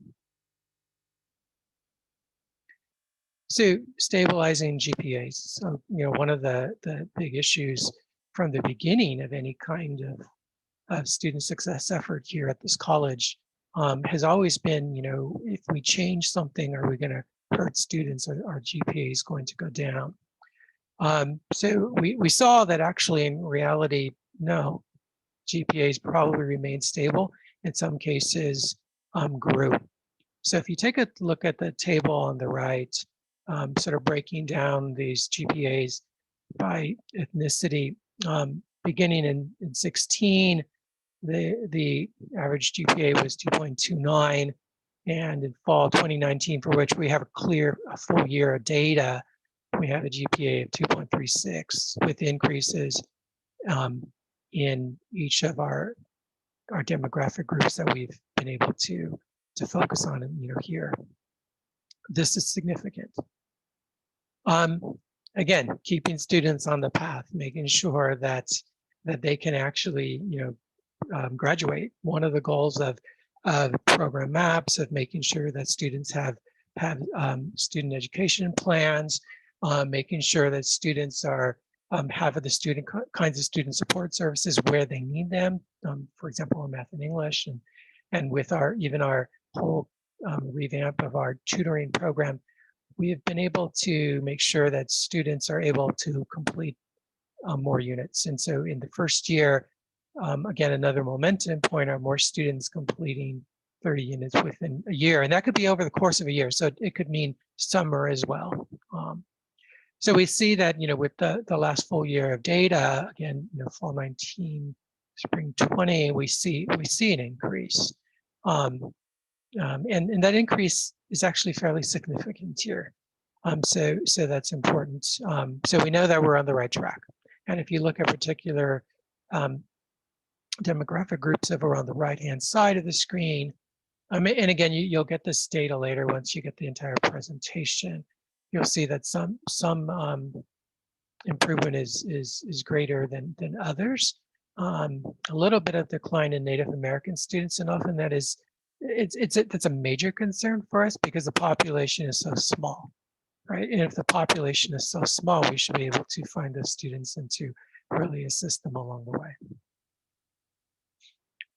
So stabilizing GPAs. So, one of the big issues from the beginning of any kind of student success effort here at this college has always been, if we change something, are we going to hurt students, or our GPA is going to go down? So we saw that actually in reality, no, GPAs probably remained stable. In some cases, grew. So if you take a look at the table on the right, sort of breaking down these GPAs by ethnicity, beginning in 16, the average GPA was 2.29, and in fall 2019, for which we have a full year of data, we have a GPA of 2.36 with increases in each of our demographic groups that we've been able to focus on, here. This is significant. Again, keeping students on the path, making sure that they can actually, graduate. One of the goals of program maps, of making sure that students have student education plans, making sure that students have the kinds of student support services where they need them. For example, in math and English, and with our whole revamp of our tutoring program, we have been able to make sure that students are able to complete more units. And so in the first year, again, another momentum point are more students completing 30 units within a year. And that could be over the course of a year. So it could mean summer as well. So we see that, with the last full year of data, again, fall 19, spring 20, we see an increase. And that increase is actually fairly significant here. So that's important. So we know that we're on the right track. And if you look at particular demographic groups over on the right-hand side of the screen, and again, you'll get this data later once you get the entire presentation. You'll see that some improvement is greater than others. A little bit of decline in Native American students, and often that's a major concern for us because the population is so small, right? And if the population is so small, we should be able to find those students and to really assist them along the way.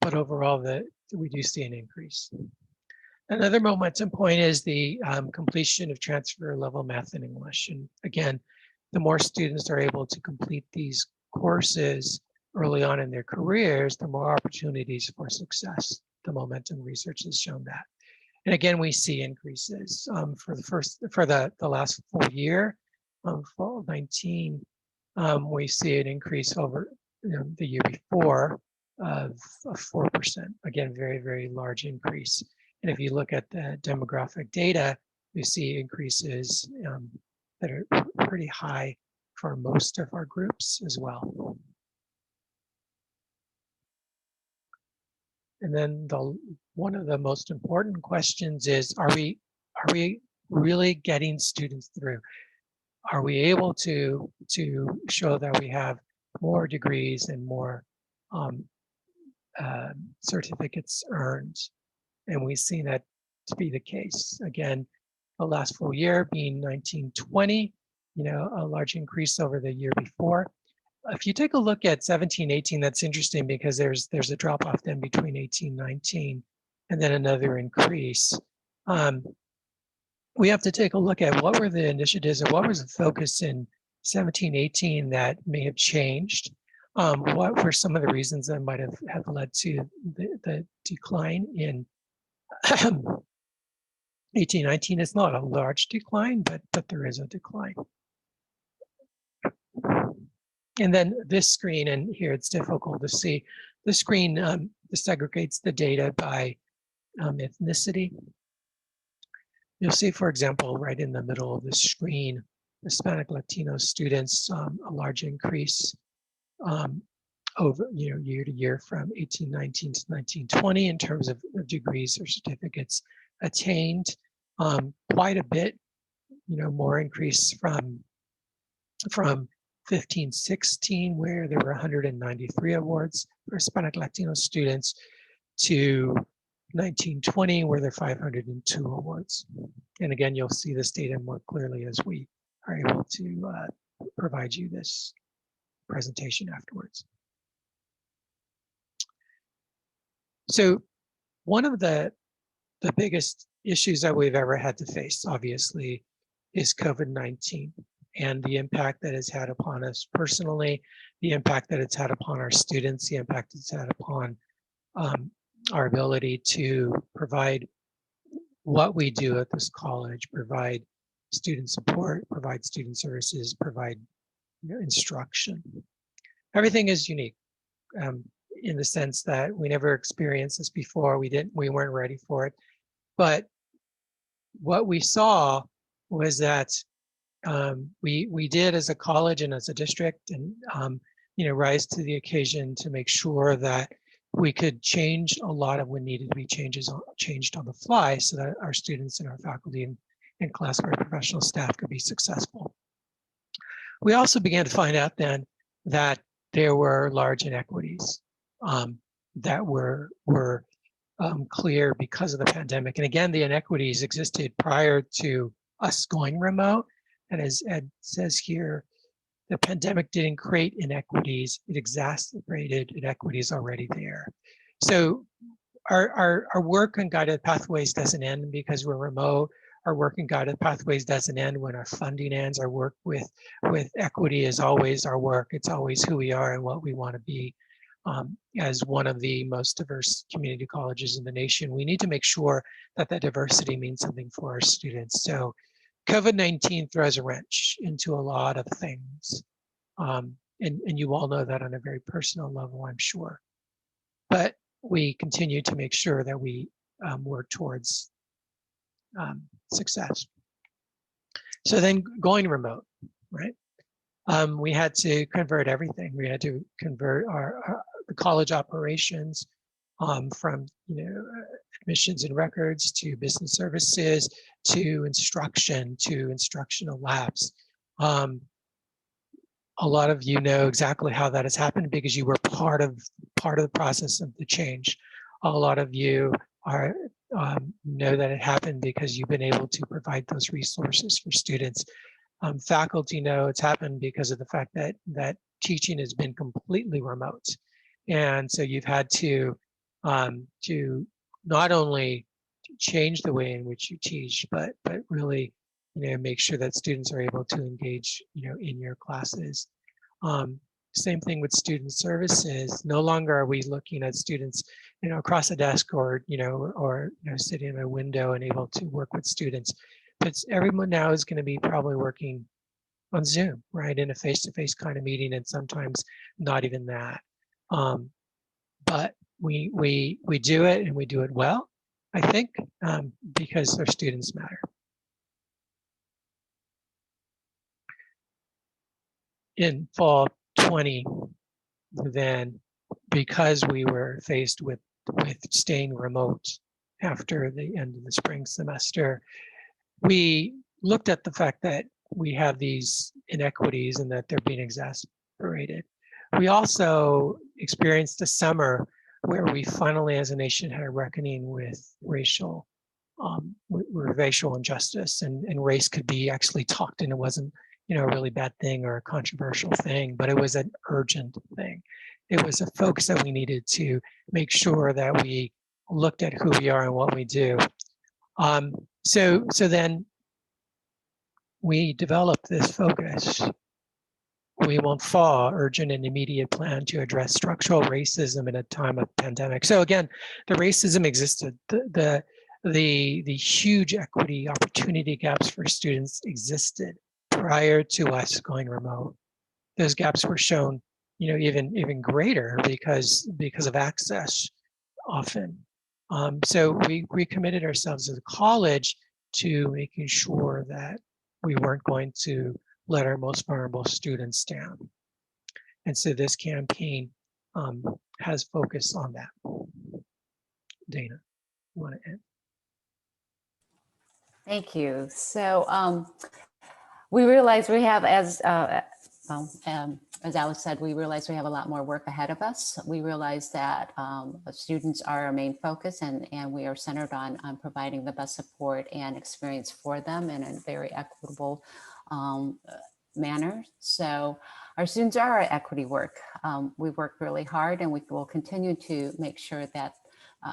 But overall, we do see an increase. Another momentum point is the completion of transfer level math and English. And again, the more students are able to complete these courses early on in their careers, the more opportunities for success. The momentum research has shown that. And again, we see increases for the last full year, fall 19. We see an increase over the year before of 4%. Again, very, very large increase. And if you look at the demographic data, you see increases that are pretty high for most of our groups as well. And then one of the most important questions is, are we really getting students through? Are we able to show that we have more degrees and more certificates earned? And we've seen that to be the case. Again, the last full year being 1920, a large increase over the year before. If you take a look at 17-18, that's interesting because there's a drop off then between 18-19 and then another increase. We have to take a look at what were the initiatives and what was the focus in 17-18 that may have changed. What were some of the reasons that might have led to the decline in 18-19? It's not a large decline, but there is a decline. And then this screen, and here it's difficult to see. The screen disaggregates the data by ethnicity. You'll see, for example, right in the middle of the screen, Hispanic Latino students, a large increase over year to year from 1819 to 1920 in terms of degrees or certificates attained. Quite a bit, more increase from 1516, where there were 193 awards for Hispanic Latino students, to 1920, where there are 502 awards. And again, you'll see this data more clearly as we are able to provide you this presentation afterwards. So one of the biggest issues that we've ever had to face, obviously, is COVID-19 and the impact that it's had upon us personally, the impact that it's had upon our students, the impact it's had upon our ability to provide what we do at this college, provide student support, provide student services, provide instruction. Everything is unique in the sense that we never experienced this before. We weren't ready for it. But what we saw was that we did as a college and as a district, and rise to the occasion to make sure that we could change a lot of what needed to be changed on the fly, so that our students and our faculty and classified professional staff could be successful. We also began to find out then that there were large inequities that were clear because of the pandemic. And again, the inequities existed prior to us going remote. And as Ed says here, the pandemic didn't create inequities, it exacerbated inequities already there. So our work on guided pathways doesn't end because we're remote. Our work in guided pathways doesn't end when our funding ends. Our work with equity is always our work. It's always who we are and what we want to be. As one of the most diverse community colleges in the nation, we need to make sure that that diversity means something for our students. So COVID-19 throws a wrench into a lot of things. And you all know that on a very personal level, I'm sure. But we continue to make sure that we work towards success. So then going remote, right? We had to convert everything. We had to convert the college operations from admissions and records to business services to instruction to instructional labs. A lot of you know exactly how that has happened because you were part of the process of the change. A lot of you know that it happened because you've been able to provide those resources for students. Faculty know it's happened because of the fact that teaching has been completely remote. And so you've had to not only change the way in which you teach, but really make sure that students are able to engage in your classes. Same thing with student services. No longer are we looking at students across a desk or sitting in a window and able to work with students. But everyone now is going to be probably working on Zoom, right, in a face-to-face kind of meeting, and sometimes not even that. But we do it, and we do it well, I think, because our students matter. In fall 20, then, because we were faced with staying remote after the end of the spring semester, we looked at the fact that we have these inequities and that they're being exacerbated. We also experienced a summer where we finally, as a nation, had a reckoning with racial injustice, and race could be actually talked, and it wasn't a really bad thing or a controversial thing, but it was an urgent thing. It was a focus that we needed to make sure that we looked at who we are and what we do. So then we developed this focus. We won't fall, urgent and immediate plan to address structural racism in a time of pandemic. So again, the racism existed. The huge equity opportunity gaps for students existed prior to us going remote. Those gaps were shown, even greater because of access often. So we committed ourselves as a college to making sure that we weren't going to let our most vulnerable students down. And so this campaign has focused on that. Dana, you want to add? Thank you. So we realize we have, as Alice said, we realize we have a lot more work ahead of us. We realize that students are our main focus, and we are centered on providing the best support and experience for them in a very equitable manner. So our students are our equity work. We work really hard, and we will continue to make sure that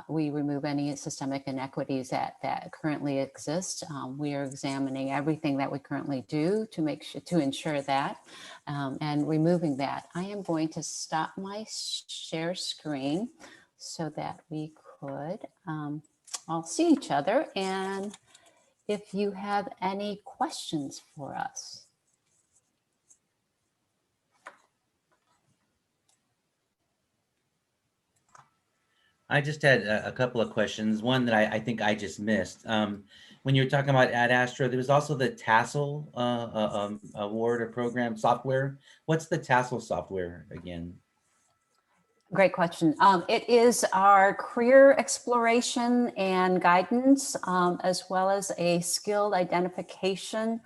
we remove any systemic inequities that currently exist. We are examining everything that we currently do to make sure, to ensure that, and removing that. I am going to stop my share screen so that we could all see each other. And if you have any questions for us. I just had a couple of questions. One that I think I just missed. When you were talking about Ad Astra, there was also the Tassel award or program software. What's the Tassel software again? Great question. It is our career exploration and guidance, as well as a skilled identification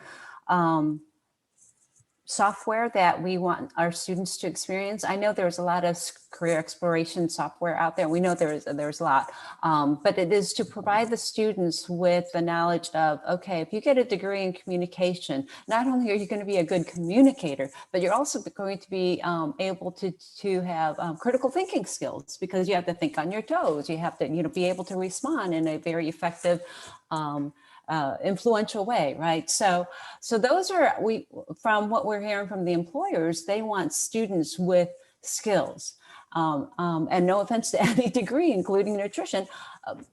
software that we want our students to experience. I know there's a lot of career exploration software out there. We know there's a lot, but it is to provide the students with the knowledge of, okay, if you get a degree in communication, not only are you going to be a good communicator, but you're also going to be able to have critical thinking skills, because you have to think on your toes. You have to, be able to respond in a very effective, influential way, right? So those are, from what we're hearing from the employers, they want students with skills. And no offense to any degree, including nutrition,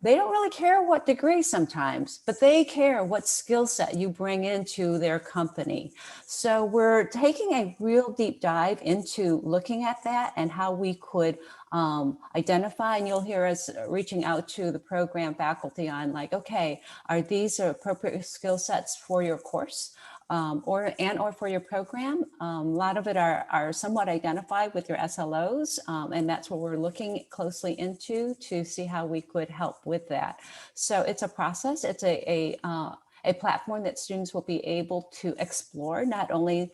they don't really care what degree sometimes, but they care what skill set you bring into their company. So we're taking a real deep dive into looking at that and how we could identify, and you'll hear us reaching out to the program faculty on, like, okay, are these appropriate skill sets for your course? Or for your program. A lot of it are somewhat identified with your SLOs, and that's what we're looking closely into to see how we could help with that. So it's a process. It's a platform that students will be able to explore, not only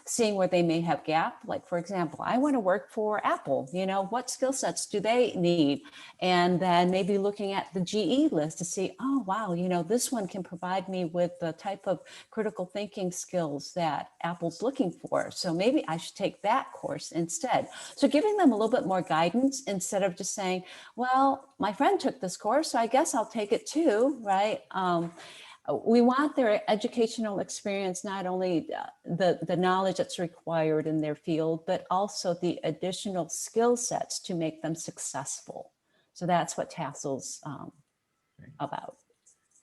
seeing where they may have gap. Like, for example, I want to work for Apple, what skill sets do they need? And then maybe looking at the GE list to see, oh, wow, this one can provide me with the type of critical thinking skills that Apple's looking for. So maybe I should take that course instead. So giving them a little bit more guidance instead of just saying, well, my friend took this course, so I guess I'll take it too, right? We want their educational experience, not only the knowledge that's required in their field, but also the additional skill sets to make them successful. So that's what Tassel's about.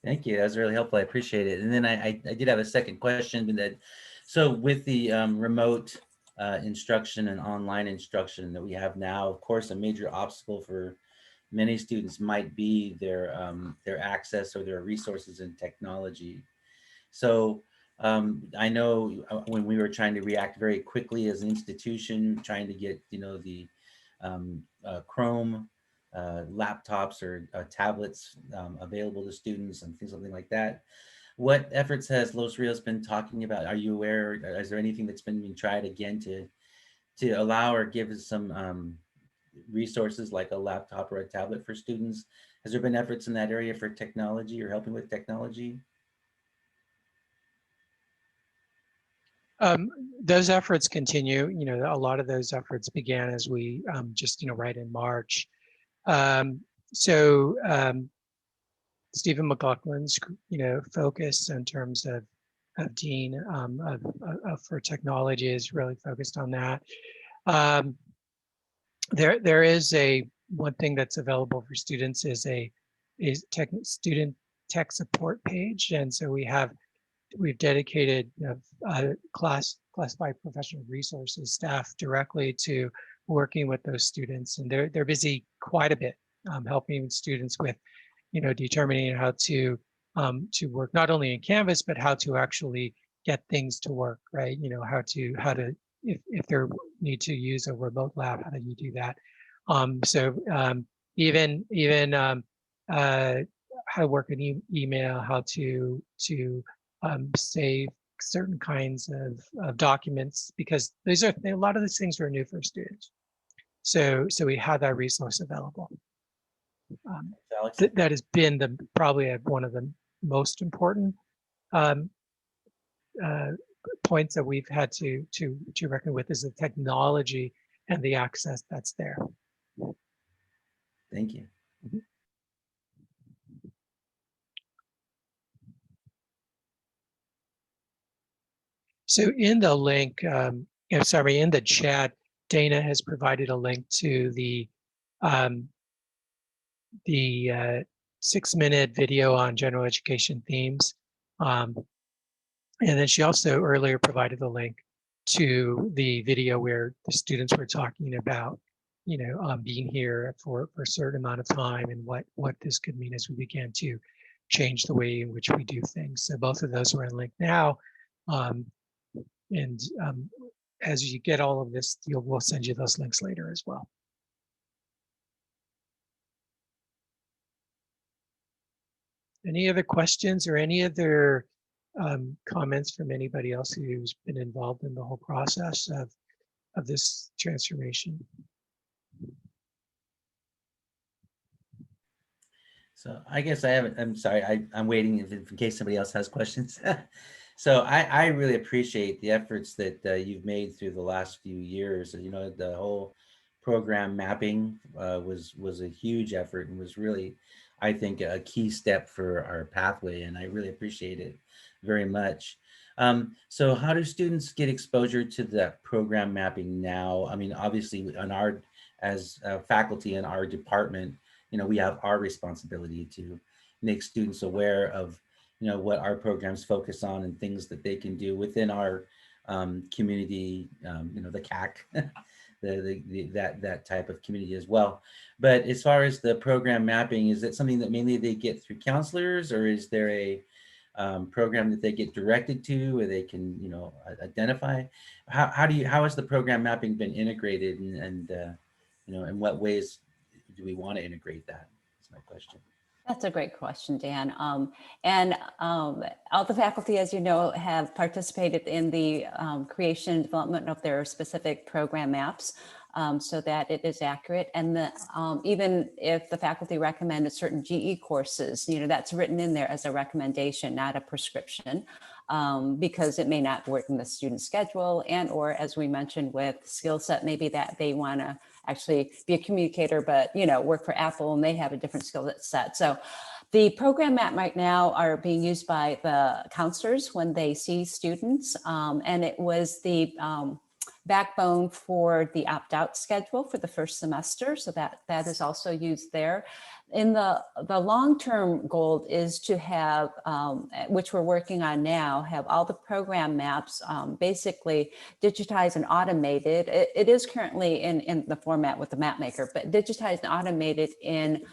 Thank you. That was really helpful. I appreciate it. And then I did have a second question. So with the remote instruction and online instruction that we have now, of course, a major obstacle for many students might be their access or their resources in technology. So I know when we were trying to react very quickly as an institution, trying to get the Chrome laptops or tablets available to students and something like that. What efforts has Los Rios been talking about? Are you aware? Is there anything that's been being tried again to allow or give us some resources like a laptop or a tablet for students? Has there been efforts in that area for technology or helping with technology? Those efforts continue. A lot of those efforts began as we just right in March. Stephen McLaughlin's focus in terms of Dean for technology is really focused on that. There is one thing that's available for students is student tech support page, and so we've dedicated classified professional resources staff directly to working with those students, and they're busy quite a bit helping students with, determining how to work not only in Canvas, but how to actually get things to work, right? How to if they need to use a remote lab, how do you do that? Even how to work an email, how to save certain kinds of documents, because a lot of these things are new for students. So we have that resource available. Alex? That has been probably one of the most important um, points that we've had to reckon with, is the technology and the access that's there. Thank you. So in the link, in the chat, Dana has provided a link to the 6-minute video on general education themes. And then she also earlier provided a link to the video where the students were talking about, being here for a certain amount of time, and what this could mean as we began to change the way in which we do things. So both of those are in link now. And as you get all of this, we'll send you those links later as well. Any other questions or any other comments from anybody else who's been involved in the whole process of this transformation? So I guess I'm sorry, I'm waiting in case somebody else has questions. So I really appreciate the efforts that you've made through the last few years. The whole program mapping was a huge effort, and was really, I think, a key step for our pathway, and I really appreciate it very much. So how do students get exposure to that program mapping now? I mean, obviously as faculty in our department, we have our responsibility to make students aware of what our programs focus on and things that they can do within our community, the CAC, that type of community as well. But as far as the program mapping, is it something that mainly they get through counselors, or is there a program that they get directed to where they can identify? How has the program mapping been integrated, and in what ways do we want to integrate that? That's my question. That's a great question, Dan. All the faculty, as you know, have participated in the creation and development of their specific program maps, so that it is accurate. And even if the faculty recommended certain GE courses, that's written in there as a recommendation, not a prescription, because it may not work in the student schedule, and or, as we mentioned, with skill set, maybe that they want to actually be a communicator, but work for Apple and they have a different skill set. So the program map right now are being used by the counselors when they see students, and it was the backbone for the opt-out schedule for the first semester. So that is also used there. In the long-term goal is to have, which we're working on now, have all the program maps basically digitized and automated. It is currently in the format with the map maker, but digitized and automated in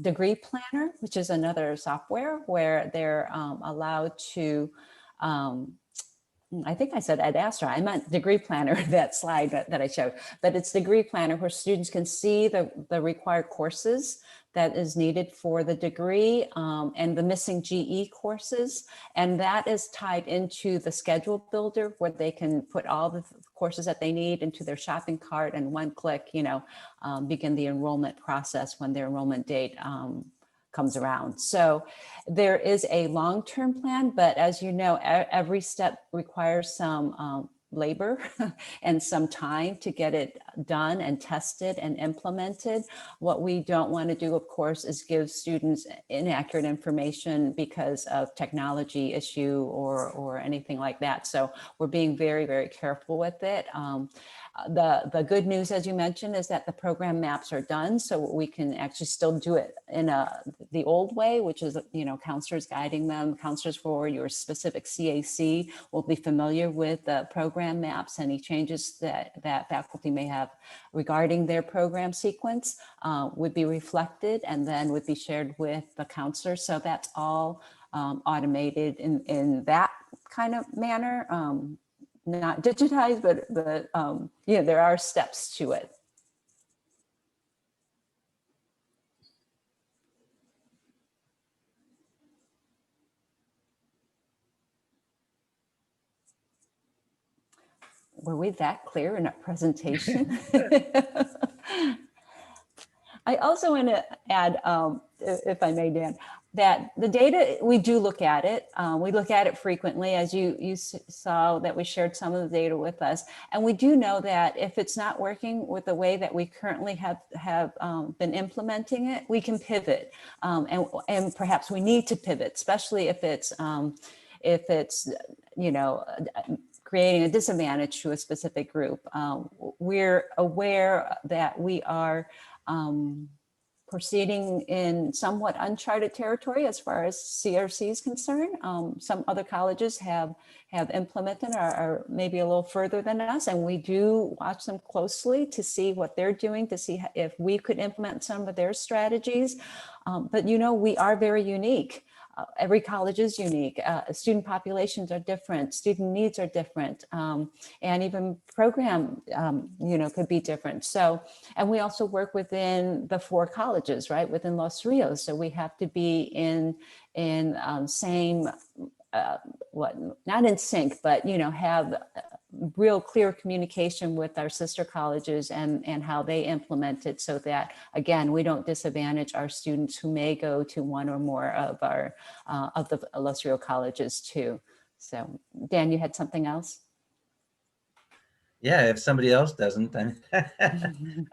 Degree Planner, which is another software where they're allowed to, I think I said Ed Astra, I meant Degree Planner, that slide that I showed, but it's Degree Planner where students can see the required courses that is needed for the degree and the missing GE courses. And that is tied into the schedule builder where they can put all the courses that they need into their shopping cart and one click, begin the enrollment process when their enrollment date comes around. So there is a long-term plan, but as you know, every step requires some labor and some time to get it done and tested and implemented. What we don't want to do, of course, is give students inaccurate information because of technology issue or anything like that. So we're being very, very careful with it. The good news, as you mentioned, is that the program maps are done, so we can actually still do it in the old way, which is, counselors guiding them. Counselors for your specific CAC will be familiar with the program program maps, any changes that faculty may have regarding their program sequence would be reflected and then would be shared with the counselor. So that's all automated in that kind of manner. Not digitized, but yeah, there are steps to it. Were we that clear in our presentation? I also want to add, if I may, Dan, that the data, we do look at it. We look at it frequently, as you saw that we shared some of the data with us. And we do know that if it's not working with the way that we currently have been implementing it, we can pivot. And perhaps we need to pivot, especially if it's you know, creating a disadvantage to a specific group. We're aware that we are proceeding in somewhat uncharted territory as far as CRC is concerned. Some other colleges have implemented or are maybe a little further than us, and we do watch them closely to see what they're doing, to see if we could implement some of their strategies. But you know, we are very unique. Every college is unique. Student populations are different. Student needs are different. And even program, you know, could be different. So, and we also work within the 4 colleges, right? Within Los Rios. So we have to be in same, not in sync, but, you know, have real clear communication with our sister colleges and how they implement it, so that, again, we don't disadvantage our students who may go to one or more of our of the Los Rios colleges too. So Dan, you had something else? Yeah, if somebody else doesn't, then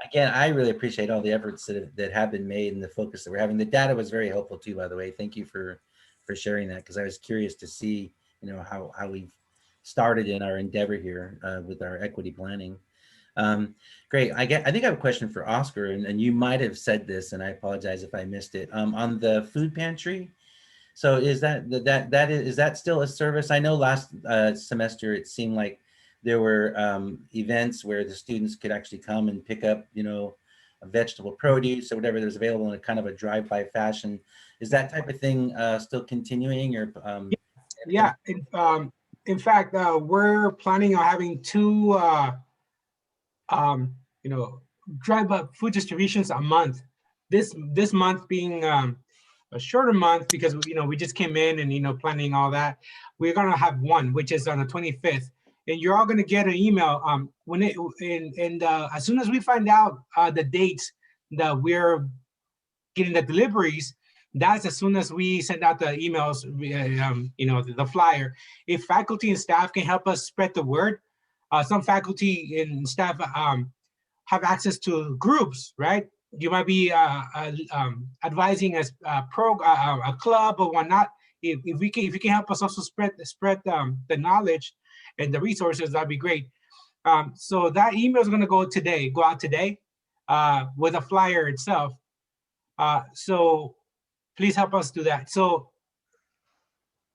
again, I really appreciate all the efforts that have been made and the focus that we're having. The data was very helpful too, by the way. Thank you for sharing that, because I was curious to see, you know, how we've started in our endeavor here with our equity planning. Great. I think I have a question for Oscar, and you might have said this, and I apologize if I missed it. On the food pantry, so is that still a service? I know last semester it seemed like there were events where the students could actually come and pick up, you know, vegetable produce or whatever that was available in a kind of a drive-by fashion. Is that type of thing still continuing, or? Yeah. In fact, we're planning on having 2, you know, drive-up food distributions a month. This month being a shorter month because, you know, we just came in and, you know, planning all that. We're gonna have one, which is on the 25th, and you're all gonna get an email when it as soon as we find out the dates that we're getting the deliveries. That's as soon as we send out the emails, you know, the flyer. If faculty and staff can help us spread the word, some faculty and staff have access to groups, right? You might be advising as a club or whatnot. If you can help us also spread the knowledge and the resources, that'd be great. So that email is going to go out today with a flyer itself. So please help us do that. So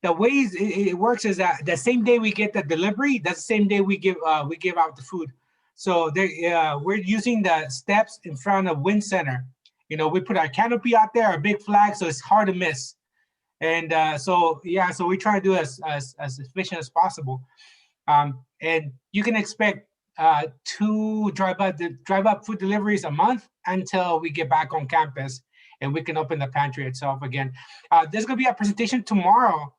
the ways it works is that the same day we get the delivery, that's the same day we give out the food. So we're using the steps in front of Wind Center. You know, we put our canopy out there, our big flag, so it's hard to miss. And so we try to do as efficient as possible. And you can expect 2 drive-up food deliveries a month until we get back on campus and we can open the pantry itself again. There's going to be a presentation tomorrow,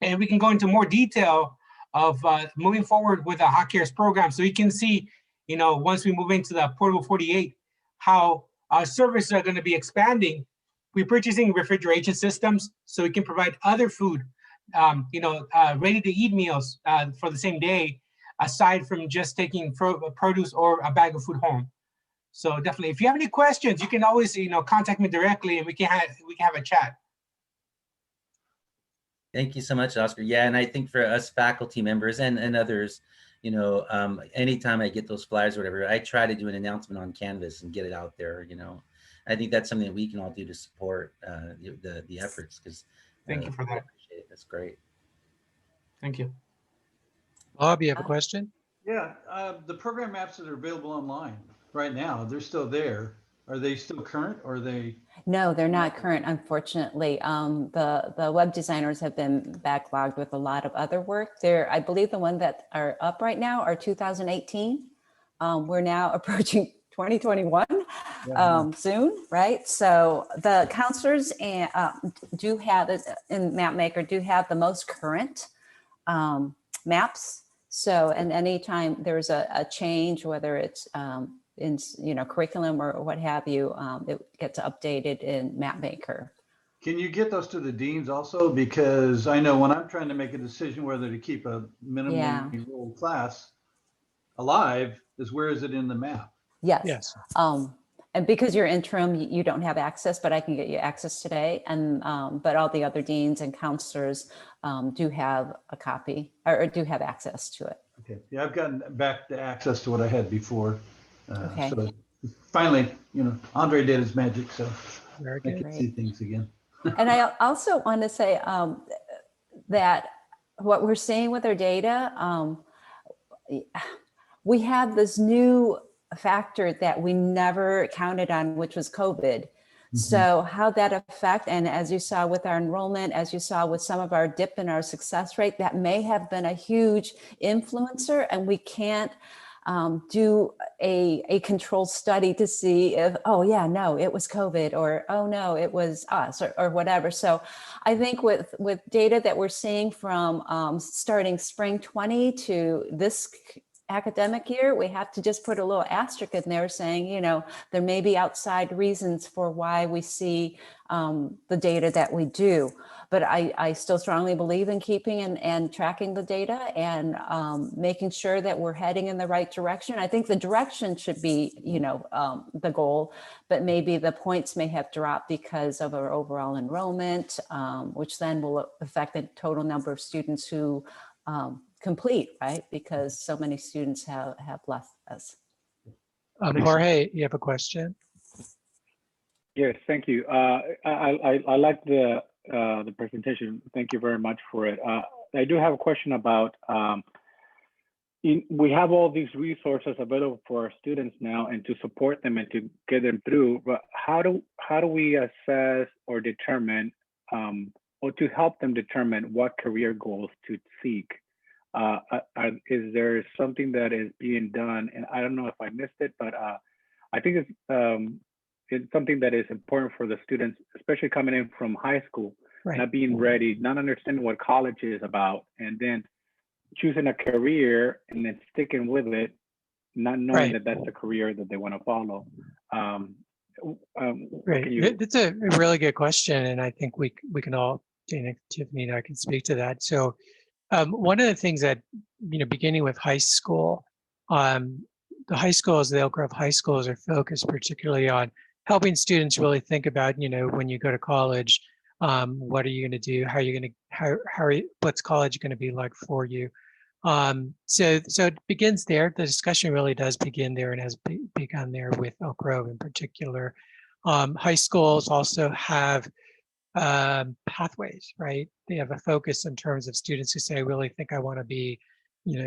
and we can go into more detail of moving forward with the Hot Cares program, so you can see, you know, once we move into the Portable 48, how our services are going to be expanding. We're purchasing refrigeration systems so we can provide other food, you know, ready-to-eat meals for the same day, aside from just taking produce or a bag of food home. So definitely, if you have any questions, you can always, you know, contact me directly, and we can have a chat. Thank you so much, Oscar. Yeah, and I think for us faculty members and others, you know, anytime I get those flyers or whatever, I try to do an announcement on Canvas and get it out there. You know, I think that's something that we can all do to support the efforts. Because thank you for that. I appreciate it. That's great. Thank you. Bob, you have a question? Yeah, the program maps that are available online right now, they're still there. Are they still current or are they? No, they're not current, unfortunately. The web designers have been backlogged with a lot of other work. I believe the one that are up right now are 2018. We're now approaching 2021 soon, right? So the counselors do have, in MapMaker, do have the most current maps. So, and anytime there's a change, whether it's in curriculum or what have you, it gets updated in MapMaker. Can you get those to the deans also? Because I know when I'm trying to make a decision whether to keep a minimally enrolled class alive, is where is it in the map? Yes. And because you're interim, you don't have access, but I can get you access today. And but all the other deans and counselors do have a copy or do have access to it. Okay. Yeah, I've gotten back to access to what I had before. Okay. So finally, Andre did his magic, so Very I good. can see things again. And I also want to say that what we're seeing with our data, we have this new factor that we never counted on, which was COVID. So how that affect, and as you saw with our enrollment, as you saw with some of our dip in our success rate, that may have been a huge influencer, and we can't do a controlled study to see if, oh yeah, no, it was COVID, or oh no, it was us, or whatever. So I think with data that we're seeing from starting spring 20 to this academic year, we have to just put a little asterisk in there saying, there may be outside reasons for why we see the data that we do. But I still strongly believe in keeping and tracking the data and making sure that we're heading in the right direction. I think the direction should be, the goal, but maybe the points may have dropped because of our overall enrollment, which then will affect the total number of students who complete, right? Because so many students have left us. Jorge, you have a question? Yes, thank you. I like the presentation. Thank you very much for it. I do have a question about, we have all these resources available for our students now and to support them and to get them through, but how do we assess or determine, or to help them determine what career goals to seek? Is there something that is being done? And I don't know if I missed it, but I think it's something that is important for the students, especially coming in from high school, not being ready, not understanding what college is about, and then choosing a career and then sticking with it, not knowing that that's the career that they want to follow. Great. That's a really good question, and I think we can all, Tiffany and I can speak to that. So one of the things that, beginning with high school, the high schools, the Elk Grove high schools are focused particularly on helping students really think about, when you go to college, what are you going to do? How are you going to, what's college going to be like for you? So it begins there. The discussion really does begin there and has begun there with Elk Grove in particular. High schools also have pathways, right? They have a focus in terms of students who say, I really think I want to be,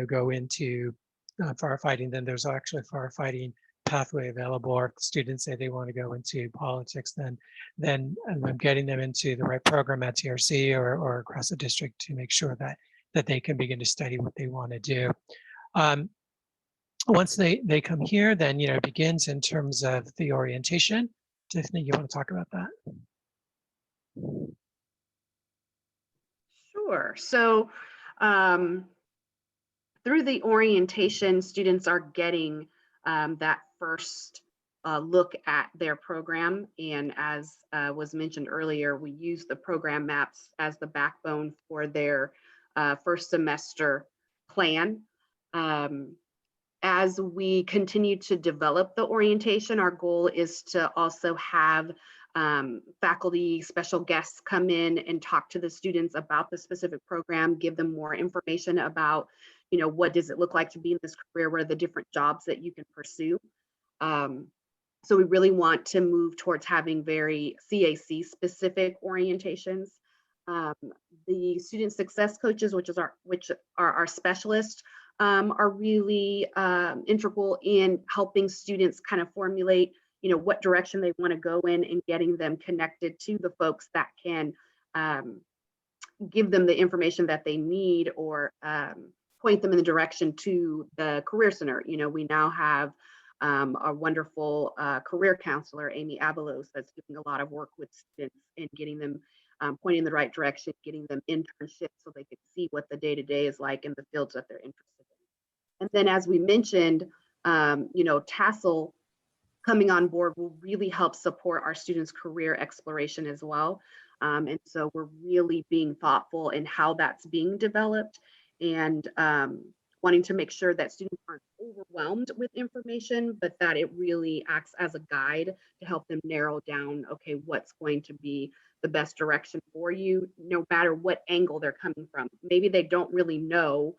go into firefighting. Then there's actually a firefighting pathway available. Or if students say they want to go into politics, then I'm getting them into the right program at TRC or across the district to make sure that they can begin to study what they want to do. Once they come here, then it begins in terms of the orientation. Tiffany, you want to talk about that? Sure. So through the orientation, students are getting that first look at their program. And as was mentioned earlier, we use the program maps as the backbone for their first semester plan. As we continue to develop the orientation, our goal is to also have faculty, special guests come in and talk to the students about the specific program, give them more information about, what does it look like to be in this career, what are the different jobs that you can pursue. So we really want to move towards having very CAC specific orientations. The student success coaches, which are our specialists, are really integral in helping students kind of formulate, what direction they want to go in, and getting them connected to the folks that can give them the information that they need, or point them in the direction to the Career Center. We now have a wonderful career counselor, Amy Avalos, that's doing a lot of work with students and getting them pointing in the right direction, getting them internships so they can see what the day-to-day is like in the fields that they're interested in. And then, as we mentioned, TASL coming on board will really help support our students' career exploration as well. And so we're really being thoughtful in how that's being developed, and wanting to make sure that students aren't overwhelmed with information, but that it really acts as a guide to help them narrow down, okay, what's going to be the best direction for you, no matter what angle they're coming from. Maybe they don't really know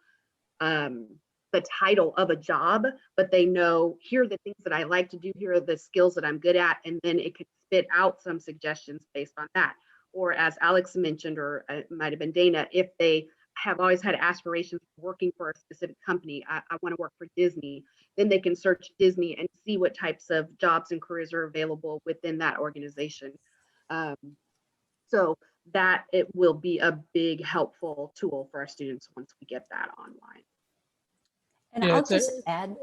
the title of a job, but they know, here are the things that I like to do, here are the skills that I'm good at, and then it could spit out some suggestions based on that. Or as Alex mentioned, or it might have been Dana, if they have always had aspirations of working for a specific company, I want to work for Disney, then they can search Disney and see what types of jobs and careers are available within that organization. So that it will be a big helpful tool for our students once we get that online. And I'll just add.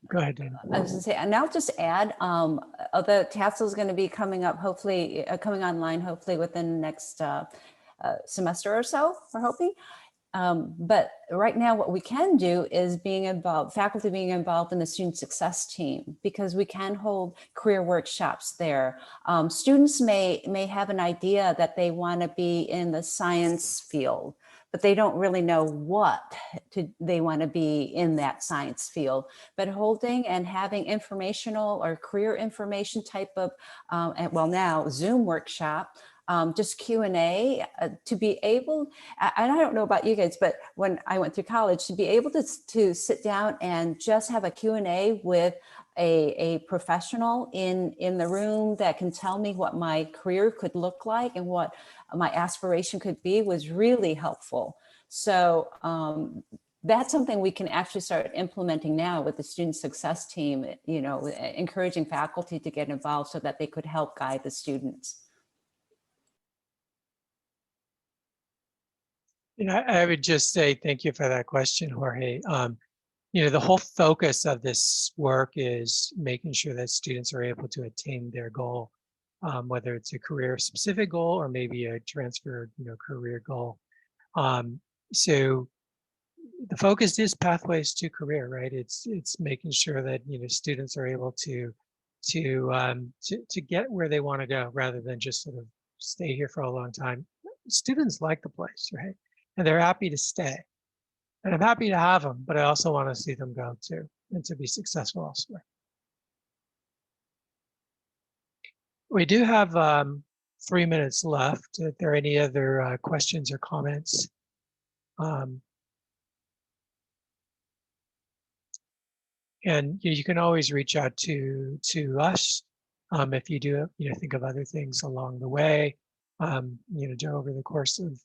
Go ahead, Dana. I was going to say, and I'll just add, the TASL is going to be coming up, hopefully, coming online, hopefully within the next semester or so, we're hoping. But right now, what we can do is faculty being involved in the student success team, because we can hold career workshops there. Students may have an idea that they want to be in the science field, but they don't really know what they want to be in that science field. But holding and having informational or career information type of, now Zoom workshop, just Q&A to be able, and I don't know about you guys, but when I went through college, to be able to sit down and just have a Q&A with a professional in the room that can tell me what my career could look like and what my aspiration could be was really helpful. So that's something we can actually start implementing now with the student success team, encouraging faculty to get involved so that they could help guide the students. I would just say thank you for that question, Jorge. The whole focus of this work is making sure that students are able to attain their goal, whether it's a career-specific goal or maybe a transfer, career goal. So the focus is pathways to career, right? It's making sure that students are able to get where they want to go, rather than just sort of stay here for a long time. Students like the place, right? And they're happy to stay. And I'm happy to have them, but I also want to see them go too, and to be successful elsewhere. We do have 3 minutes left. If there are any other questions or comments? And you can always reach out to us if you do think of other things along the way. Over the course of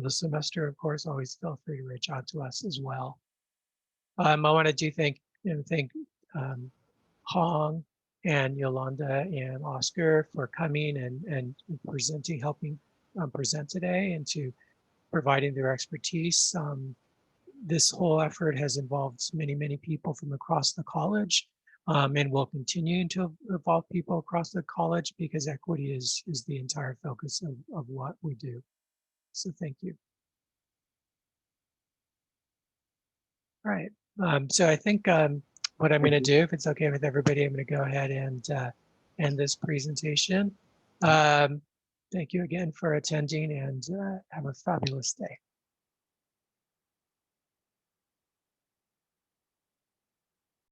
the semester, of course, always feel free to reach out to us as well. I want to thank Hong and Yolanda and Oscar for coming and presenting, helping present today, and to providing their expertise. This whole effort has involved many, many people from across the college, and will continue to involve people across the college, because equity is the entire focus of what we do. So thank you. All right. So I think what I'm going to do, if it's okay with everybody, I'm going to go ahead and end this presentation. Thank you again for attending, and have a fabulous day.